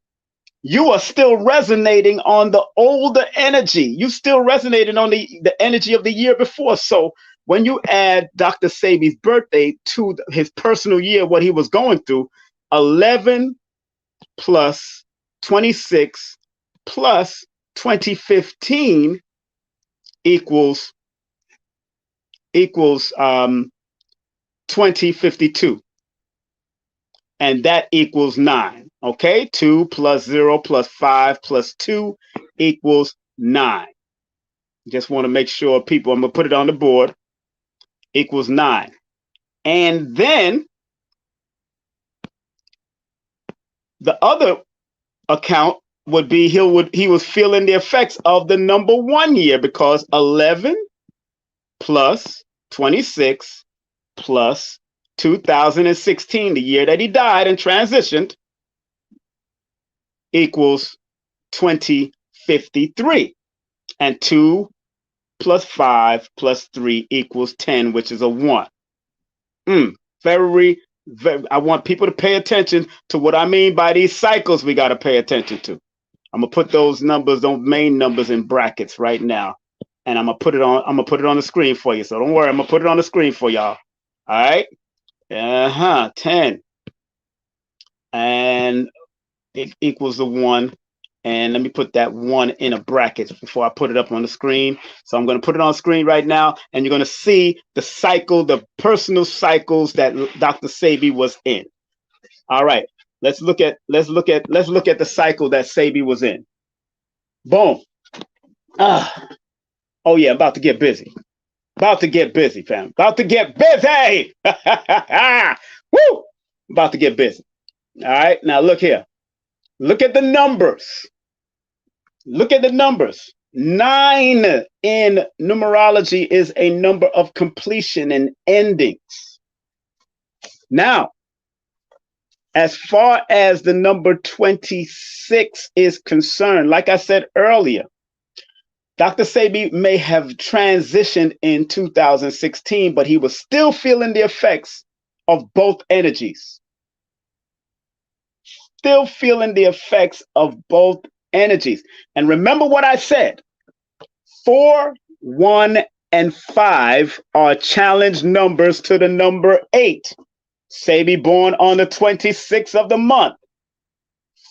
you are still resonating on the older energy. You still resonating on the energy of the year before. So when you add Dr. Sebi's birthday to his personal year, what he was going through, 11 plus 26 plus 2015 equals 2052. And that equals 9. Okay, 2 plus 0 plus 5 plus 2 equals 9. Just want to make sure people, I'm going to put it on the board, equals 9. And then the other account would be he was feeling the effects of the number 1 year, because 11 plus 26 plus 2016, the year that he died and transitioned, equals 2053. And 2 plus 5 plus 3 equals 10, which is a 1. Very, I want people to pay attention to what I mean by these cycles we got to pay attention to. I'm going to put those numbers, those main numbers, in brackets right now. And I'm going to put it on the screen for you. So don't worry, I'm going to put it on the screen for y'all. All right. 10. And it equals a 1. And let me put that 1 in a bracket before I put it up on the screen. So I'm going to put it on screen right now, and you're going to see the cycle, the personal cycles that Dr. Sebi was in. All right, let's look at the cycle that Sebi was in. Boom. Oh yeah, about to get busy. About to get busy, fam. About to get busy. Woo! About to get busy. All right, now look here. Look at the numbers. Look at the numbers. 9 in numerology is a number of completion and endings. Now, as far as the number 26 is concerned, like I said earlier, Dr. Sebi may have transitioned in 2016, but he was still feeling the effects of both energies. Still feeling the effects of both energies. And remember what I said. 4, 1, and 5 are challenge numbers to the number 8. Sebi born on the 26th of the month.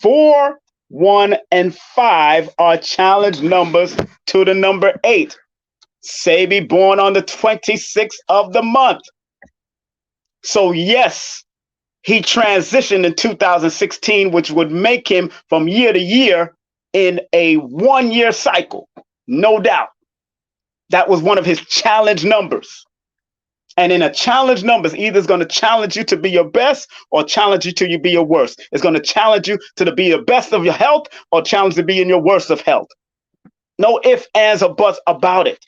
4, 1, and 5 are challenge numbers to the number 8. Sebi born on the 26th of the month. So yes, he transitioned in 2016, which would make him from year to year in a 1-year cycle. No doubt. That was one of his challenge numbers. And in a challenge numbers, either it's going to challenge you to be your best or challenge you to be your worst. It's going to challenge you to be the best of your health or challenge to be in your worst of health. No ifs, ands, or buts about it.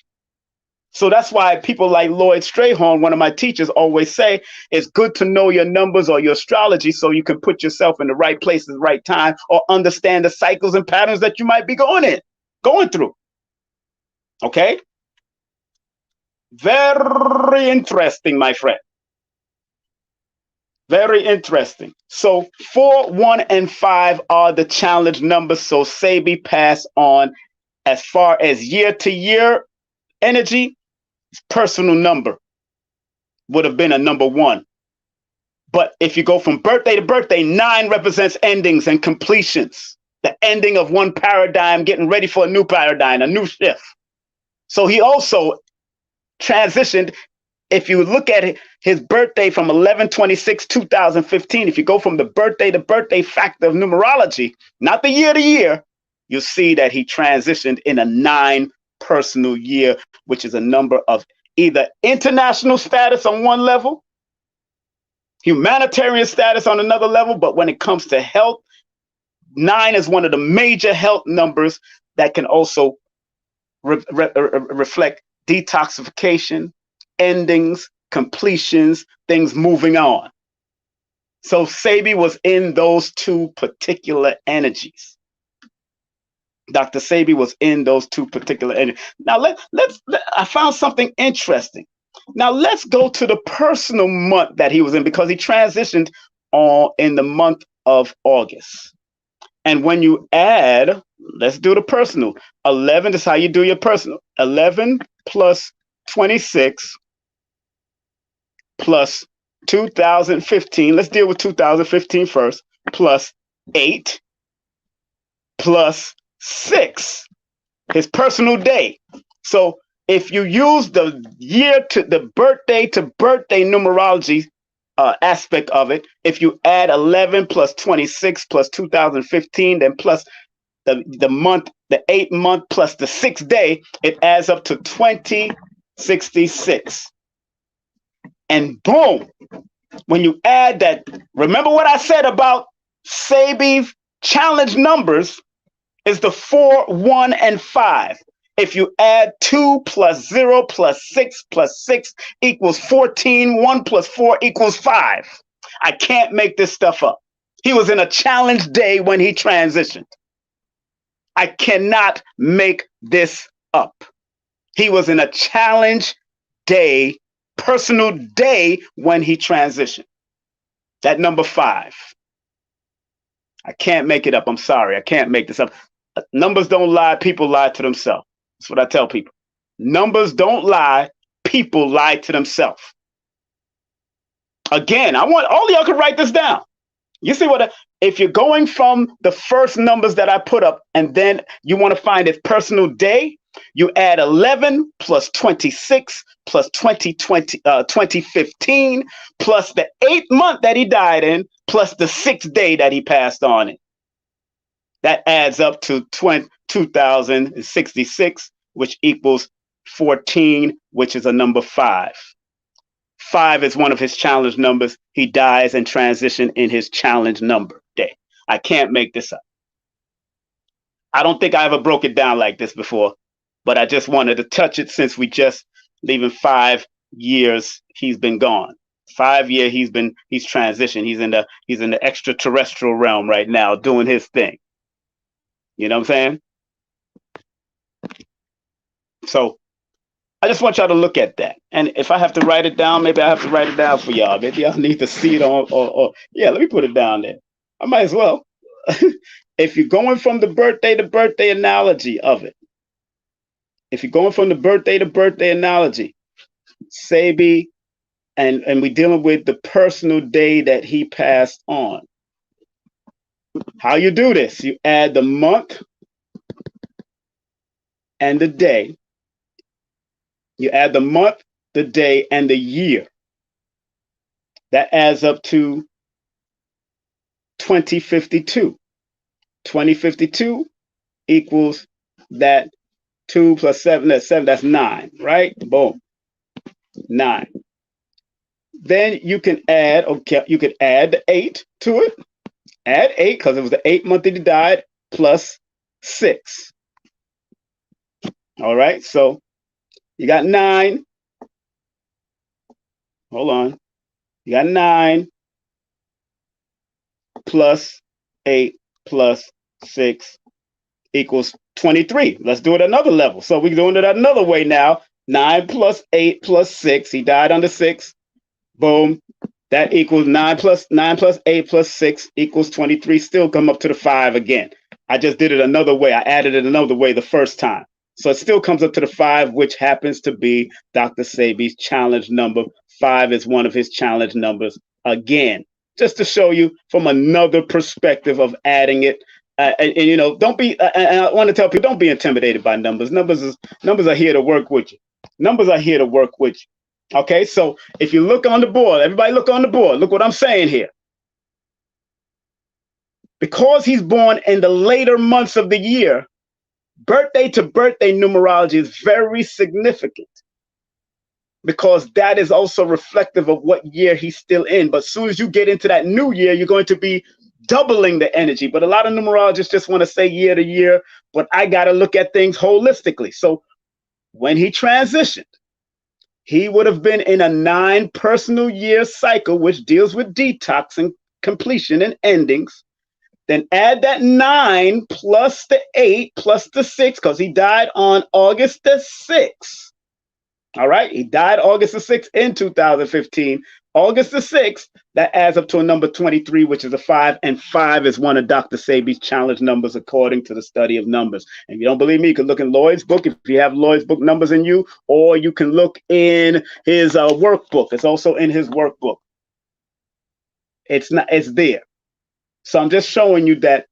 So that's why people like Lloyd Strayhorn, one of my teachers, always say it's good to know your numbers or your astrology so you can put yourself in the right place at the right time or understand the cycles and patterns that you might be going through. Okay? Very interesting, my friend. Very interesting. So 4, 1, and 5 are the challenge numbers. So Sebi passed on. As far as year-to-year energy, his personal number would have been a number 1. But if you go from birthday to birthday, 9 represents endings and completions. The ending of one paradigm, getting ready for a new paradigm, a new shift. So he also transitioned. If you look at his birthday from 11/26/2015, if you go from the birthday to birthday factor of numerology, not the year to year, you'll see that he transitioned in a 9 personal year, which is a number of either international status on one level, humanitarian status on another level. But when it comes to health, 9 is one of the major health numbers that can also reflect detoxification, endings, completions, things moving on. So Sebi was in those 2 particular energies. Dr. Sebi was in those 2 particular energies. Now I found something interesting. Now let's go to the personal month that he was in, because he transitioned in the month of August. And when you add, let's do the personal. 11, this is how you do your personal. 11 plus 26 plus 2015. Let's deal with 2015 first. Plus 8 plus 6. His personal day. So if you use the birthday to birthday numerology aspect of it, if you add 11 plus 26 plus 2015, then plus the month, the 8th month plus the 6th day, it adds up to 2066. And boom, when you add that, remember what I said about Sebi's challenge numbers is the 4, 1, and 5. If you add 2 plus 0 plus 6 equals 14, 1 plus 4 equals 5. I can't make this stuff up. He was in a challenge day when he transitioned. I cannot make this up. He was in a challenge day, personal day when he transitioned. That number 5. I can't make it up. I'm sorry. I can't make this up. Numbers don't lie. People lie to themselves. That's what I tell people. Numbers don't lie. People lie to themselves. Again, I want all of y'all to write this down. You see what? If you're going from the first numbers that I put up, and then you want to find his personal day, you add 11 plus 26 plus 2015 plus the 8th month that he died in plus the 6th day that he passed on in. That adds up to 2066, which equals 14, which is a number 5. 5 is one of his challenge numbers. He dies and transition in his challenge number day. I can't make this up. I don't think I ever broke it down like this before, but I just wanted to touch it since we just leaving 5 years he's been gone. 5 years he's transitioned. He's in the extraterrestrial realm right now doing his thing. You know what I'm saying? So I just want y'all to look at that. And if I have to write it down, maybe I have to write it down for y'all. Maybe y'all need to see it on, or yeah, let me put it down there. I might as well. If you're going from the birthday to birthday analogy of it, if you're going from the birthday to birthday analogy, Sebi, and we're dealing with the personal day that he passed on. How you do this? You add the month and the day. You add the month, the day, and the year. That adds up to 2052. 2052 equals that 2 plus 7, that's 7, that's 9, right? Boom. 9. Then you can add, okay, you could add the 8 to it. Add 8, because it was the 8th month that he died, plus 6. All right, so you got 9. Hold on. You got 9 plus 8 plus 6 equals 23. Let's do it another level. So we're doing it another way now. 9 plus 8 plus 6. He died under 6. Boom. That equals 9 plus 8 plus 6 equals 23. Still come up to the 5 again. I just did it another way. I added it another way the first time. So it still comes up to the 5, which happens to be Dr. Sebi's challenge number. 5 is one of his challenge numbers again, just to show you from another perspective of adding it. And you know, don't be, and I want to tell people, don't be intimidated by numbers. Numbers are here to work with you. Numbers are here to work with you. Okay, so if you look on the board, everybody look on the board. Look what I'm saying here. Because he's born in the later months of the year, birthday to birthday numerology is very significant, because that is also reflective of what year he's still in. But as soon as you get into that new year, you're going to be doubling the energy. But a lot of numerologists just want to say year to year, but I got to look at things holistically. So when he transitioned, he would have been in a 9 personal year cycle, which deals with detox and completion and endings. Then add that 9 plus the 8 plus the 6, because he died on August the 6th. All right, he died August the 6th in 2015. August the 6th, that adds up to a number 23, which is a 5, and 5 is one of Dr. Sebi's challenge numbers according to the study of numbers. And if you don't believe me, you can look in Lloyd's book if you have Lloyd's book numbers in you, or you can look in his workbook. It's also in his workbook. It's there. So I'm just showing you that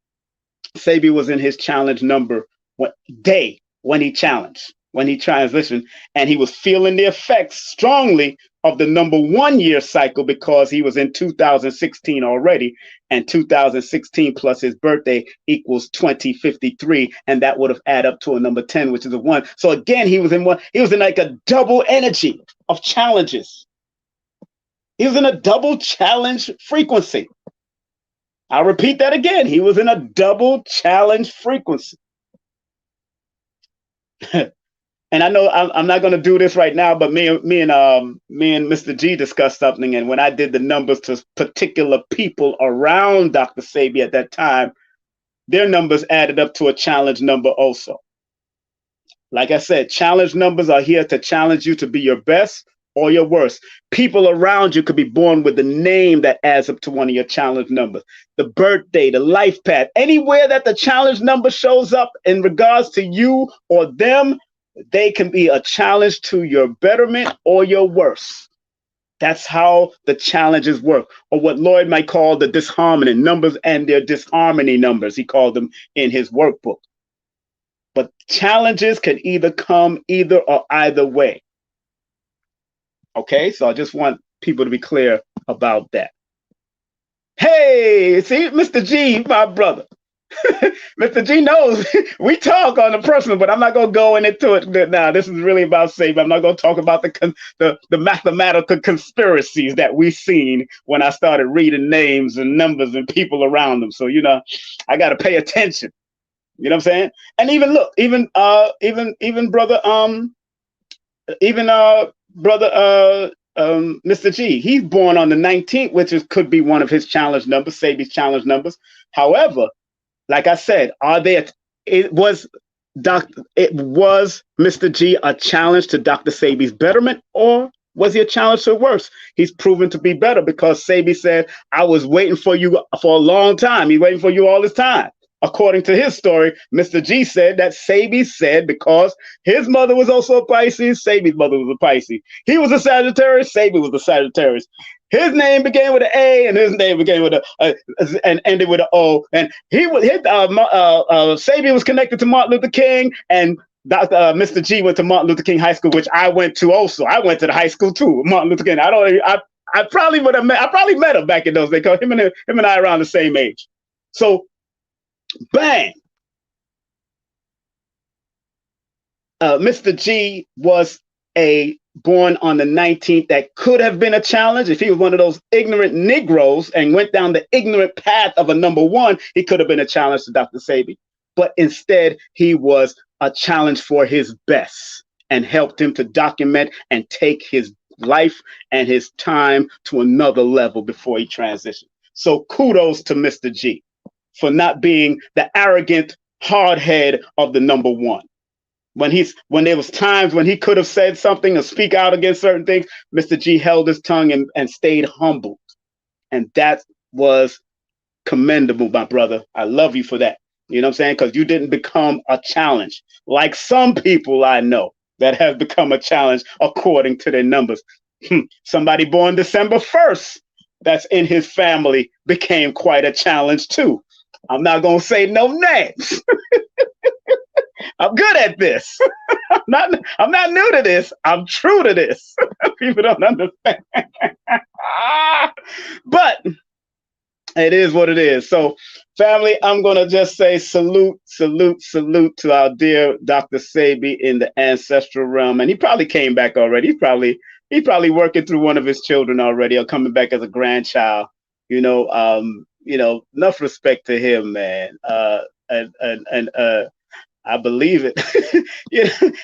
Sebi was in his challenge number day when he challenged, when he transitioned, and he was feeling the effects strongly of the number 1 year cycle, because he was in 2016 already, and 2016 plus his birthday equals 2053, and that would have added up to a number 10, which is a 1. So again, he was in like a double energy of challenges. He was in a double challenge frequency. I'll repeat that again. He was in a double challenge frequency. And I know I'm not going to do this right now, but me and Mr. G discussed something. And when I did the numbers to particular people around Dr. Sebi at that time, their numbers added up to a challenge number also. Like I said, challenge numbers are here to challenge you to be your best or your worst. People around you could be born with the name that adds up to one of your challenge numbers. The birthday, the life path, anywhere that the challenge number shows up in regards to you or them, they can be a challenge to your betterment or your worst. That's how the challenges work, or what Lloyd might call the disharmony numbers and their disharmony numbers. He called them in his workbook. But challenges can either come either or either way. Okay, so I just want people to be clear about that. Hey, see, Mr. G, my brother. Mr. G knows we talk on the personal, but I'm not going to go into it now. This is really about Sebi. I'm not going to talk about the mathematical conspiracies that we've seen when I started reading names and numbers and people around them. So, you know, I got to pay attention. You know what I'm saying? And even look, even brother, Mr. G, he's born on the 19th, which could be one of his challenge numbers, Sebi's challenge numbers. However, like I said, was Mr. G a challenge to Dr. Sebi's betterment, or was he a challenge to worse? He's proven to be better because Sebi said, I was waiting for you for a long time. He's waiting for you all this time. According to his story, Mr. G said that Sebi said because his mother was also a Pisces, Sebi's mother was a Pisces. He was a Sagittarius, Sebi was a Sagittarius. His name began with an A, and his name began with and ended with an O. And Sebi was connected to Martin Luther King, and Mr. G went to Martin Luther King High School, which I went to also. I went to the high school too, Martin Luther King. I probably met him back in those days because him and I are around the same age. So, bang. Mr. G was born on the 19th. That could have been a challenge. If he was one of those ignorant Negroes and went down the ignorant path of a number one, he could have been a challenge to Dr. Sebi. But instead, he was a challenge for his best and helped him to document and take his life and his time to another level before he transitioned. So kudos to Mr. G for not being the arrogant hardhead of the number one. When there was times when he could have said something or speak out against certain things, Mr. G held his tongue and stayed humbled. And that was commendable, my brother. I love you for that. You know what I'm saying? Because you didn't become a challenge like some people I know that have become a challenge according to their numbers. Somebody born December 1st that's in his family became quite a challenge too. I'm not going to say no names. I'm good at this. I'm not new to this. I'm true to this. People don't understand. But it is what it is. So, family, I'm going to just say salute to our dear Dr. Sebi in the ancestral realm. And he probably came back already. He's probably working through one of his children already or coming back as a grandchild. Enough respect to him, man. I believe it.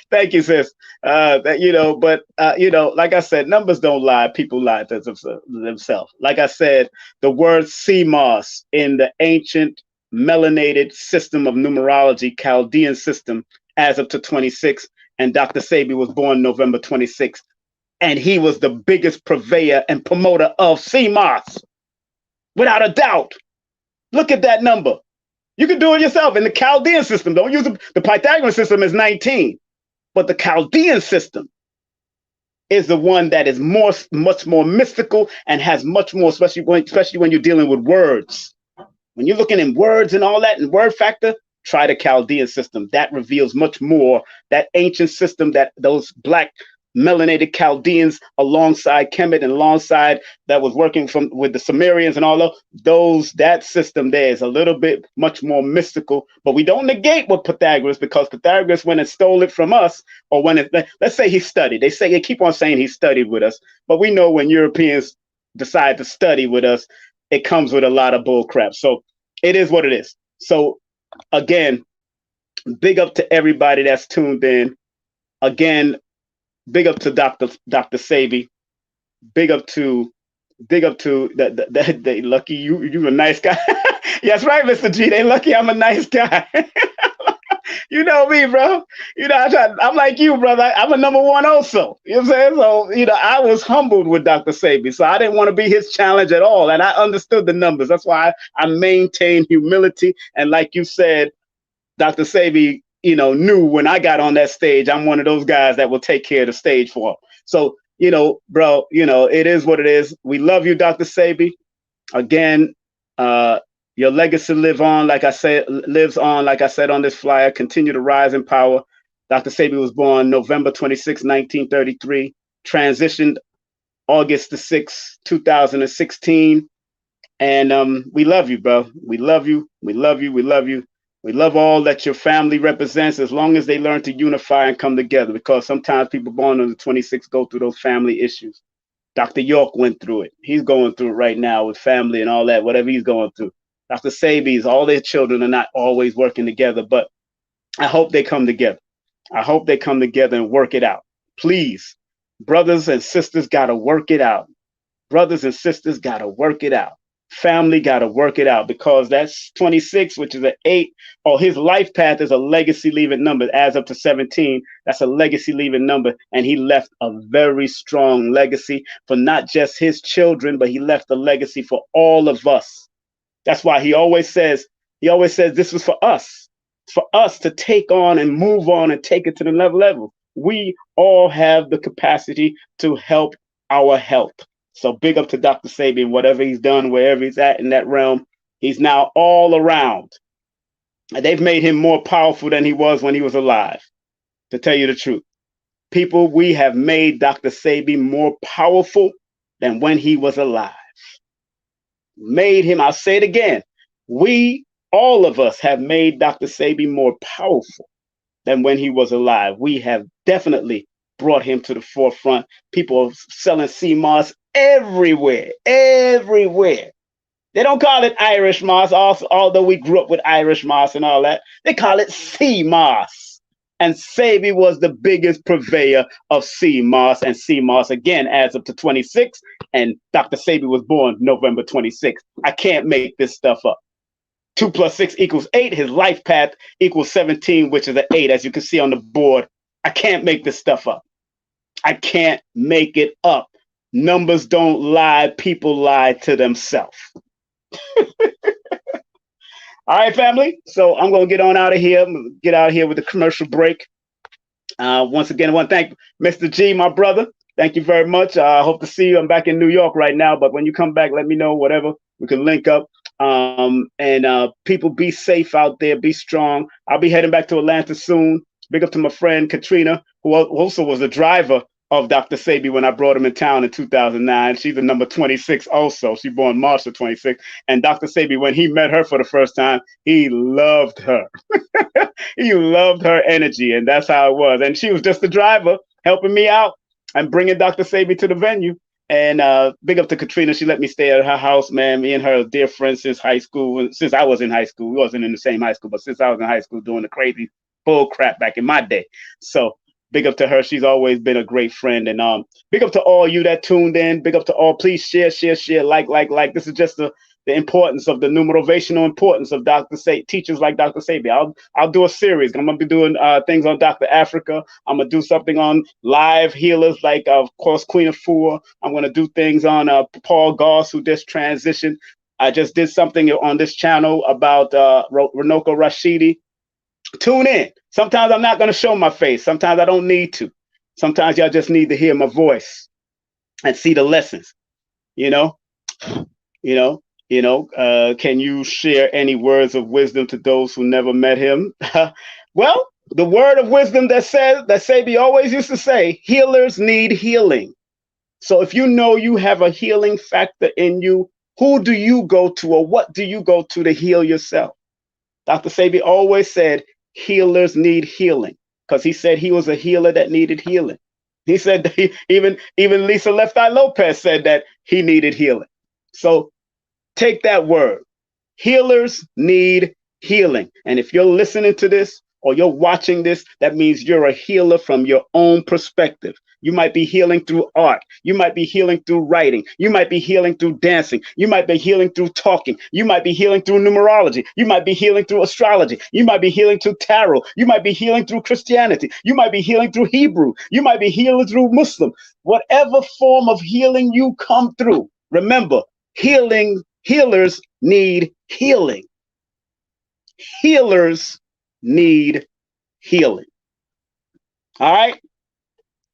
Thank you, sis. Like I said, numbers don't lie. People lie to themselves. Like I said, the word CMOS in the ancient melanated system of numerology, Chaldean system, as up to 26, and Dr. Sebi was born November 26th, and he was the biggest purveyor and promoter of CMOS, without a doubt. Look at that number. You can do it yourself in the Chaldean system. Don't use the Pythagorean system is 19, but the Chaldean system is the one that is much more mystical and has much more, especially when you're dealing with words. When you're looking in words and all that and word factor, try the Chaldean system. That reveals much more. That ancient system that those black melanated Chaldeans alongside Kemet and alongside that was working with the Sumerians and all of those, that system there is a little bit much more mystical, but we don't negate what Pythagoras, because Pythagoras went and stole it from us, or let's say he studied. They keep on saying he studied with us, but we know when Europeans decide to study with us, it comes with a lot of bull crap. So it is what it is. So again, big up to everybody that's tuned in. Again, big up to Dr. Sebi. Big up to the lucky you a nice guy. Yes, right, Mr. G. They lucky I'm a nice guy. You know me, bro. I'm like you, brother. I'm a number one also. You know what I'm saying? So, I was humbled with Dr. Sebi. So I didn't want to be his challenge at all. And I understood the numbers. That's why I maintained humility. And like you said, Dr. Sebi, knew when I got on that stage, I'm one of those guys that will take care of the stage for him. So, bro, it is what it is. We love you, Dr. Sebi. Again, your legacy lives on, like I said, on this flyer. Continue to rise in power. Dr. Sebi was born November 26, 1933, transitioned August the 6th, 2016. And we love you, bro. We love you. We love you. We love you. We love all that your family represents, as long as they learn to unify and come together, because sometimes people born on the 26th go through those family issues. Dr. York went through it. He's going through it right now with family and all that, whatever he's going through. Dr. Sebi's, all their children are not always working together, but I hope they come together. I hope they come together and work it out. Please, brothers and sisters got to work it out. Brothers and sisters got to work it out. Family got to work it out, because that's 26, which is an 8. Or his life path is a legacy leaving number. As up to 17, that's a legacy leaving number. And he left a very strong legacy for not just his children, but he left a legacy for all of us. That's why he always says this was for us. It's for us to take on and move on and take it to the next level. We all have the capacity to help our health. So big up to Dr. Sebi and whatever he's done, wherever he's at in that realm. He's now all around. And they've made him more powerful than he was when he was alive, to tell you the truth. People, we have made Dr. Sebi more powerful than when he was alive. Made him, I'll say it again, all of us have made Dr. Sebi more powerful than when he was alive. We have definitely brought him to the forefront. People are selling sea moss everywhere. They don't call it Irish moss, although we grew up with Irish moss and all that. They call it sea moss. And Sebi was the biggest purveyor of sea moss. And sea moss, again, adds up to 26. And Dr. Sebi was born November 26th. I can't make this stuff up. 2 + 6 = 8. His life path equals 17, which is an 8, as you can see on the board. I can't make this stuff up. I can't make it up. Numbers don't lie. People lie to themselves. All right, family. So I'm going to get on out of here. Get out of here with the commercial break. Once again, I want to thank Mr. G, my brother. Thank you very much. I hope to see you. I'm back in New York right now, but when you come back, let me know, whatever. We can link up. And people, be safe out there. Be strong. I'll be heading back to Atlanta soon. Big up to my friend Katrina, who also was a driver of Dr. Sebi when I brought him in town in 2009. She's a number 26 also. She born March of 26. And Dr. Sebi, when he met her for the first time, he loved her. He loved her energy, and that's how it was. And she was just the driver helping me out and bringing Dr. Sebi to the venue. And big up to Katrina. She let me stay at her house, man. Me and her are dear friends since high school. Since I was in high school. We wasn't in the same high school, but since I was in high school doing the crazy bull crap back in my day. So big up to her. She's always been a great friend. And big up to all you that tuned in. Big up to all. Please share, like. This is just the importance of the numerovational importance of teachers like Dr. Sebi. I'll do a series. I'm gonna be doing things on Dr. Africa. I'm gonna do something on live healers like of course Queen Afua. I'm gonna do things on Paul Goss, who just transitioned. I just did something on this channel about Runoko Rashidi. Tune in. Sometimes I'm not going to show my face. Sometimes I don't need to. Sometimes y'all just need to hear my voice and see the lessons. Can you share any words of wisdom to those who never met him? Well, the word of wisdom that Sebi always used to say, healers need healing. So if you know you have a healing factor in you, who do you go to, or what do you go to heal yourself? Dr. Sebi always said, healers need healing, because he said he was a healer that needed healing. He said even Lisa Left Eye Lopez said that he needed healing. So take that word. Healers need healing. And if you're listening to this or you're watching this, that means you're a healer from your own perspective. You might be healing through art. You might be healing through writing. You might be healing through dancing. You might be healing through talking. You might be healing through numerology. You might be healing through astrology. You might be healing through tarot. You might be healing through Christianity. You might be healing through Hebrew. You might be healing through Muslim. Whatever form of healing you come through, remember, healers need healing. Healers need healing. All right?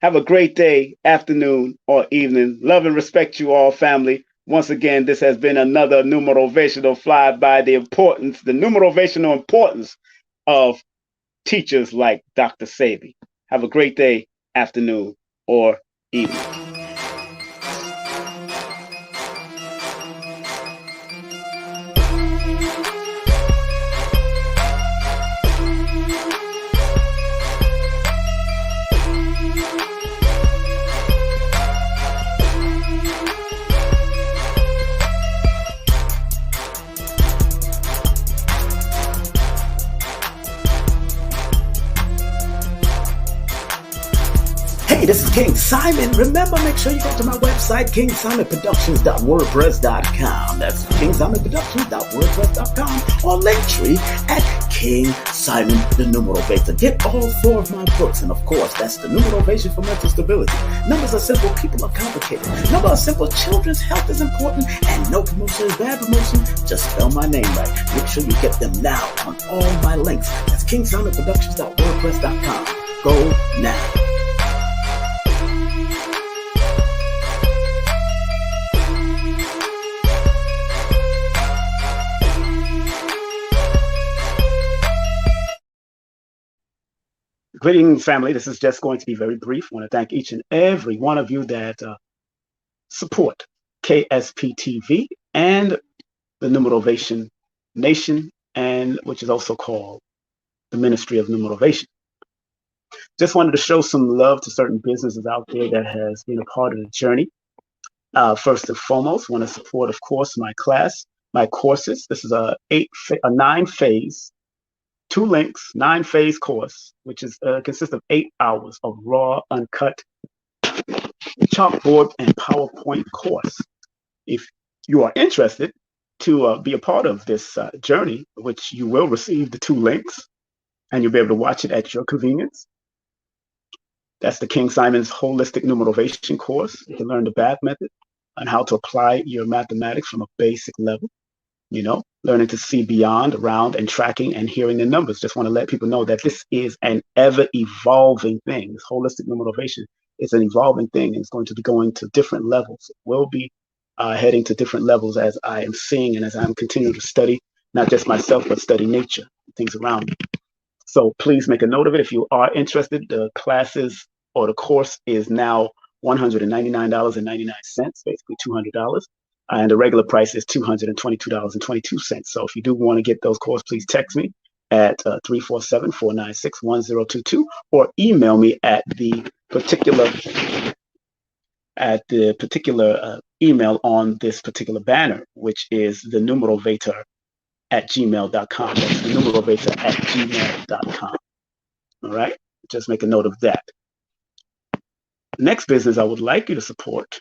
Have a great day, afternoon, or evening. Love and respect you all, family. Once again, this has been another Numerovational flyby, the numerovational importance of teachers like Dr. Sebi. Have a great day, afternoon, or evening. Hey, this is King Simon. Remember, make sure you go to my website, kingsimonproductions.wordpress.com. That's kingsimonproductions.wordpress.com, or Linktree at King Simon the Numerovator. Get all 4 of my books, and of course, that's the Numerovation for Mental Stability. Numbers are simple, people are complicated. Numbers are simple, children's health is important, and no promotion is bad promotion. Just spell my name right. Make sure you get them now on all my links. That's kingsimonproductions.wordpress.com. Go now. Greetings, family. This is just going to be very brief. I want to thank each and every one of you that support KSP TV and the Numerovation Nation, and which is also called the Ministry of Numerovation. Just wanted to show some love to certain businesses out there that has been a part of the journey. First and foremost, want to support, of course, my courses. This is a 9-phase, 2 links, 9-phase course, which is consists of 8 hours of raw, uncut chalkboard and PowerPoint course. If you are interested to be a part of this journey, which you will receive the 2 links, and you'll be able to watch it at your convenience. That's the King Simon's Holistic Numerovation course. You can learn the BATH method and how to apply your mathematics from a basic level. You know, learning to see beyond, around, and tracking and hearing the numbers. Just want to let people know that this is an ever-evolving thing. This holistic numerovation is an evolving thing, and it's going to be going to different levels. It will be heading to different levels as I am seeing and as I'm continuing to study, not just myself, but study nature, things around me. So please make a note of it. If you are interested, the classes or the course is now $199.99, basically $200. And the regular price is $222.22. So if you do want to get those courses, please text me at 347-496-1022 or email me at the particular email on this particular banner, which is the numerovator@gmail.com. That's the numerovator@gmail.com. All right, just make a note of that. Next business I would like you to support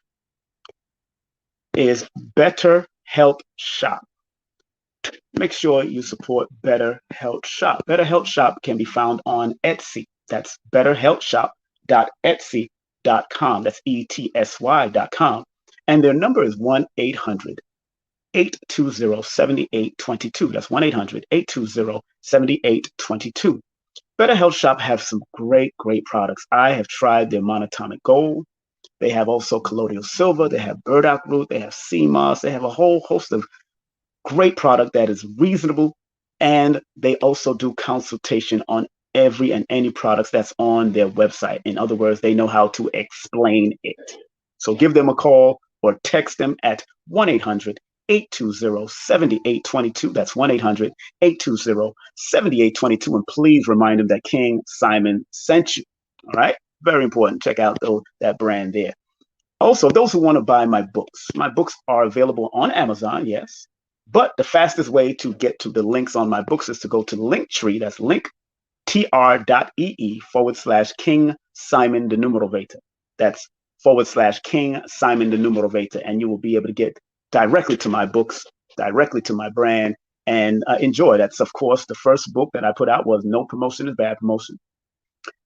is Better Health Shop. Make sure you support Better Health Shop. Better Health Shop can be found on Etsy. That's betterhealthshop.etsy.com. That's ETSY.com. And their number is 1-800-820-7822. That's 1-800-820-7822. Better Health Shop have some great products. I have tried their monatomic gold. They have also colloidal silver. They have burdock root. They have sea moss. They have a whole host of great product that is reasonable. And they also do consultation on every and any products that's on their website. In other words, they know how to explain it. So give them a call or text them at 1-800-820-7822. That's 1-800-820-7822. And please remind them that King Simon sent you. All right. Very important. Check out that brand there. Also, those who want to buy my books are available on Amazon, yes. But the fastest way to get to the links on my books is to go to Linktree. That's linktr.ee/King Simon the Numerovator. That's /King Simon the Numerovator. And you will be able to get directly to my books, directly to my brand, and enjoy. That's, of course, the first book that I put out was No Promotion is Bad Promotion.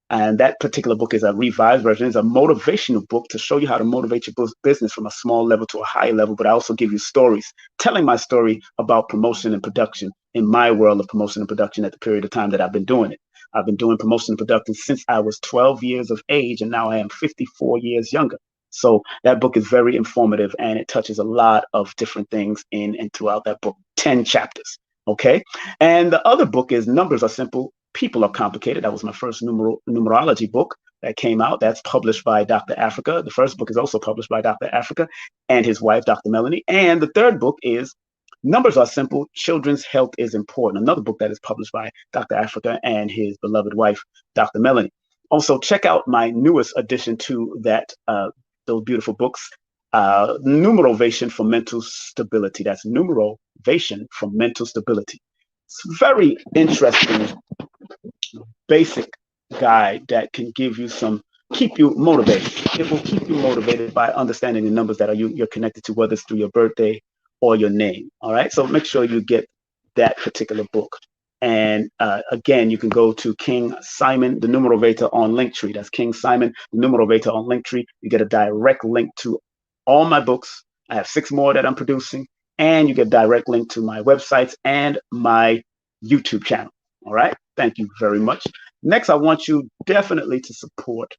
And that particular book is a revised version. It's a motivational book to show you how to motivate your business from a small level to a high level. But I also give you stories, telling my story about promotion and production in my world of promotion and production at the period of time that I've been doing it. I've been doing promotion and production since I was 12 years of age, and now I am 54 years younger. So that book is very informative, and it touches a lot of different things in and throughout that book, 10 chapters. Okay. And the other book is Numbers Are Simple, People Are Complicated. That was my first numerology book that came out. That's published by Dr. Africa. The first book is also published by Dr. Africa and his wife, Dr. Melanie. And the third book is Numbers Are Simple, Children's Health is Important. Another book that is published by Dr. Africa and his beloved wife, Dr. Melanie. Also, check out my newest addition to that, those beautiful books, Numerovation for Mental Stability. That's Numerovation for Mental Stability. It's very interesting, basic guide that can give you keep you motivated. It will keep you motivated by understanding the numbers that you're connected to, whether it's through your birthday or your name. All right. So make sure you get that particular book. And again, you can go to King Simon the Numerovator on Linktree. That's King Simon the Numerovator on Linktree. You get a direct link to all my books. I have 6 more that I'm producing, and you get a direct link to my websites and my YouTube channel. All right. Thank you very much. Next, I want you definitely to support.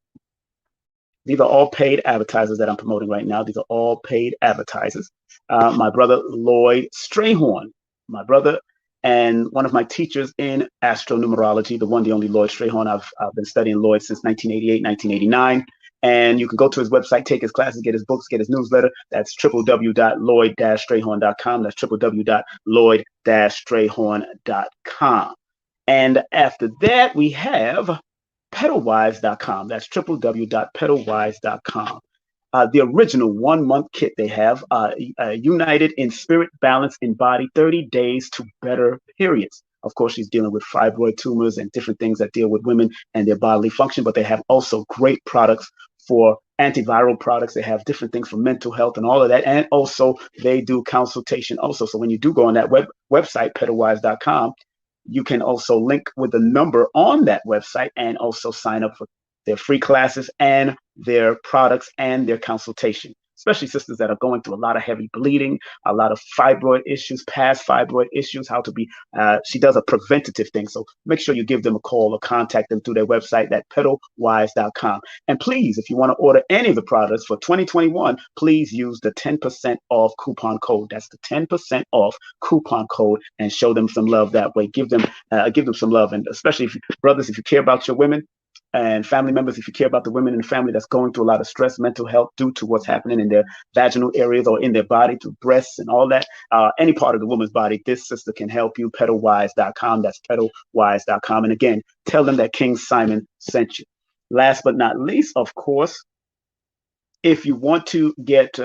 These are all paid advertisers that I'm promoting right now. These are all paid advertisers. My brother, Lloyd Strayhorn, my brother, and one of my teachers in astronumerology, the one, the only Lloyd Strayhorn. I've been studying Lloyd since 1988, 1989. And you can go to his website, take his classes, get his books, get his newsletter. That's www.lloyd-strayhorn.com. That's www.lloyd-strayhorn.com. And after that, we have pedalwise.com. That's www.pedalwise.com. The original 1-month kit they have, United in Spirit, Balance in Body, 30 Days to Better Periods. Of course, she's dealing with fibroid tumors and different things that deal with women and their bodily function, but they have also great products for antiviral products. They have different things for mental health and all of that. And also they do consultation also. So when you do go on that website, pedalwise.com, you can also link with the number on that website and also sign up for their free classes and their products and their consultation, especially sisters that are going through a lot of heavy bleeding, a lot of fibroid issues, past fibroid issues, how to be, she does a preventative thing. So make sure you give them a call or contact them through their website at pedalwise.com. And please, if you want to order any of the products for 2021, please use the 10% off coupon code. That's the 10% off coupon code, and show them some love that way. Give them some love. And especially brothers, if you care about your women, and family members, if you care about the women in the family that's going through a lot of stress, mental health due to what's happening in their vaginal areas or in their body, through breasts and all that, any part of the woman's body, this sister can help you. Pedalwise.com. That's pedalwise.com. And again, tell them that King Simon sent you. Last but not least, of course, if you want to get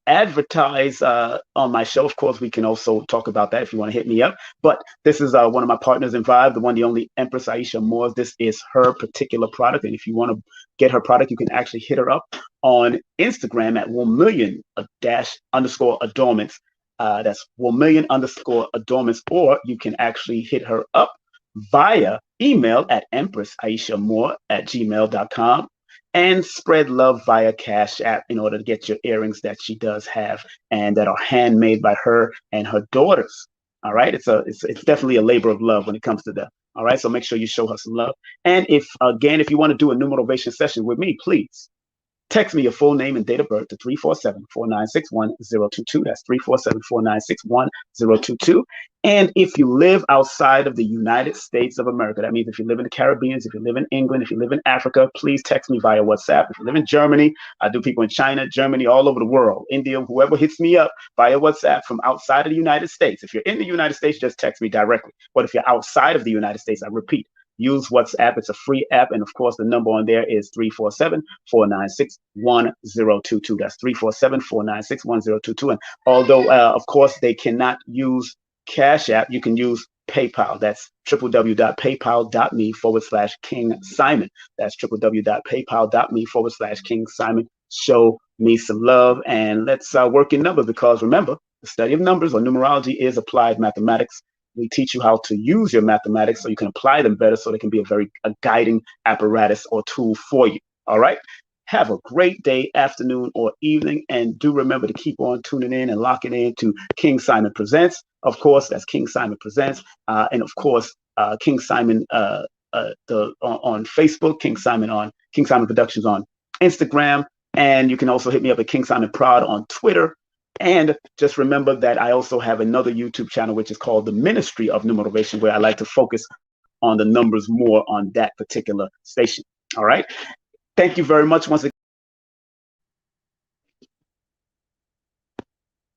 advertised on my show, of course, we can also talk about that if you want to hit me up. But this is one of my partners in Vibe, the one, the only Empress Aisha Moore. This is her particular product. And if you want to get her product, you can actually hit her up on Instagram at 1million_adornments. That's 1million_adornments. Or you can actually hit her up via email at empressaishamore@gmail.com. and spread love via Cash App in order to get your earrings that she does have and that are handmade by her and her daughters. All right. It's definitely a labor of love when it comes to that. All right. So make sure you show her some love. And if you want to do a numerovation session with me, please text me your full name and date of birth to 347-496-1022. That's 347-496-1022. And if you live outside of the United States of America, that means if you live in the Caribbean, if you live in England, if you live in Africa, please text me via WhatsApp. If you live in Germany, I do people in China, Germany, all over the world, India, whoever hits me up via WhatsApp from outside of the United States. If you're in the United States, just text me directly. But if you're outside of the United States, I repeat, use WhatsApp. It's a free app. And of course, the number on there is 347-496-1022. That's 347-496-1022. And although, of course, they cannot use Cash App, you can use PayPal. That's www.paypal.me/King Simon. That's www.paypal.me/King Simon. Show me some love and let's work in numbers, because remember, the study of numbers or numerology is applied mathematics. We teach you how to use your mathematics so you can apply them better, so they can be a guiding apparatus or tool for you. All right. Have a great day, afternoon, or evening. And do remember to keep on tuning in and locking in to King Simon Presents. Of course, that's King Simon Presents. And of course, King Simon on Facebook, King Simon Productions on Instagram. And you can also hit me up at King Simon Prod on Twitter. And just remember that I also have another YouTube channel, which is called The Ministry of Numerovation, where I like to focus on the numbers more on that particular station. All right. Thank you very much once again.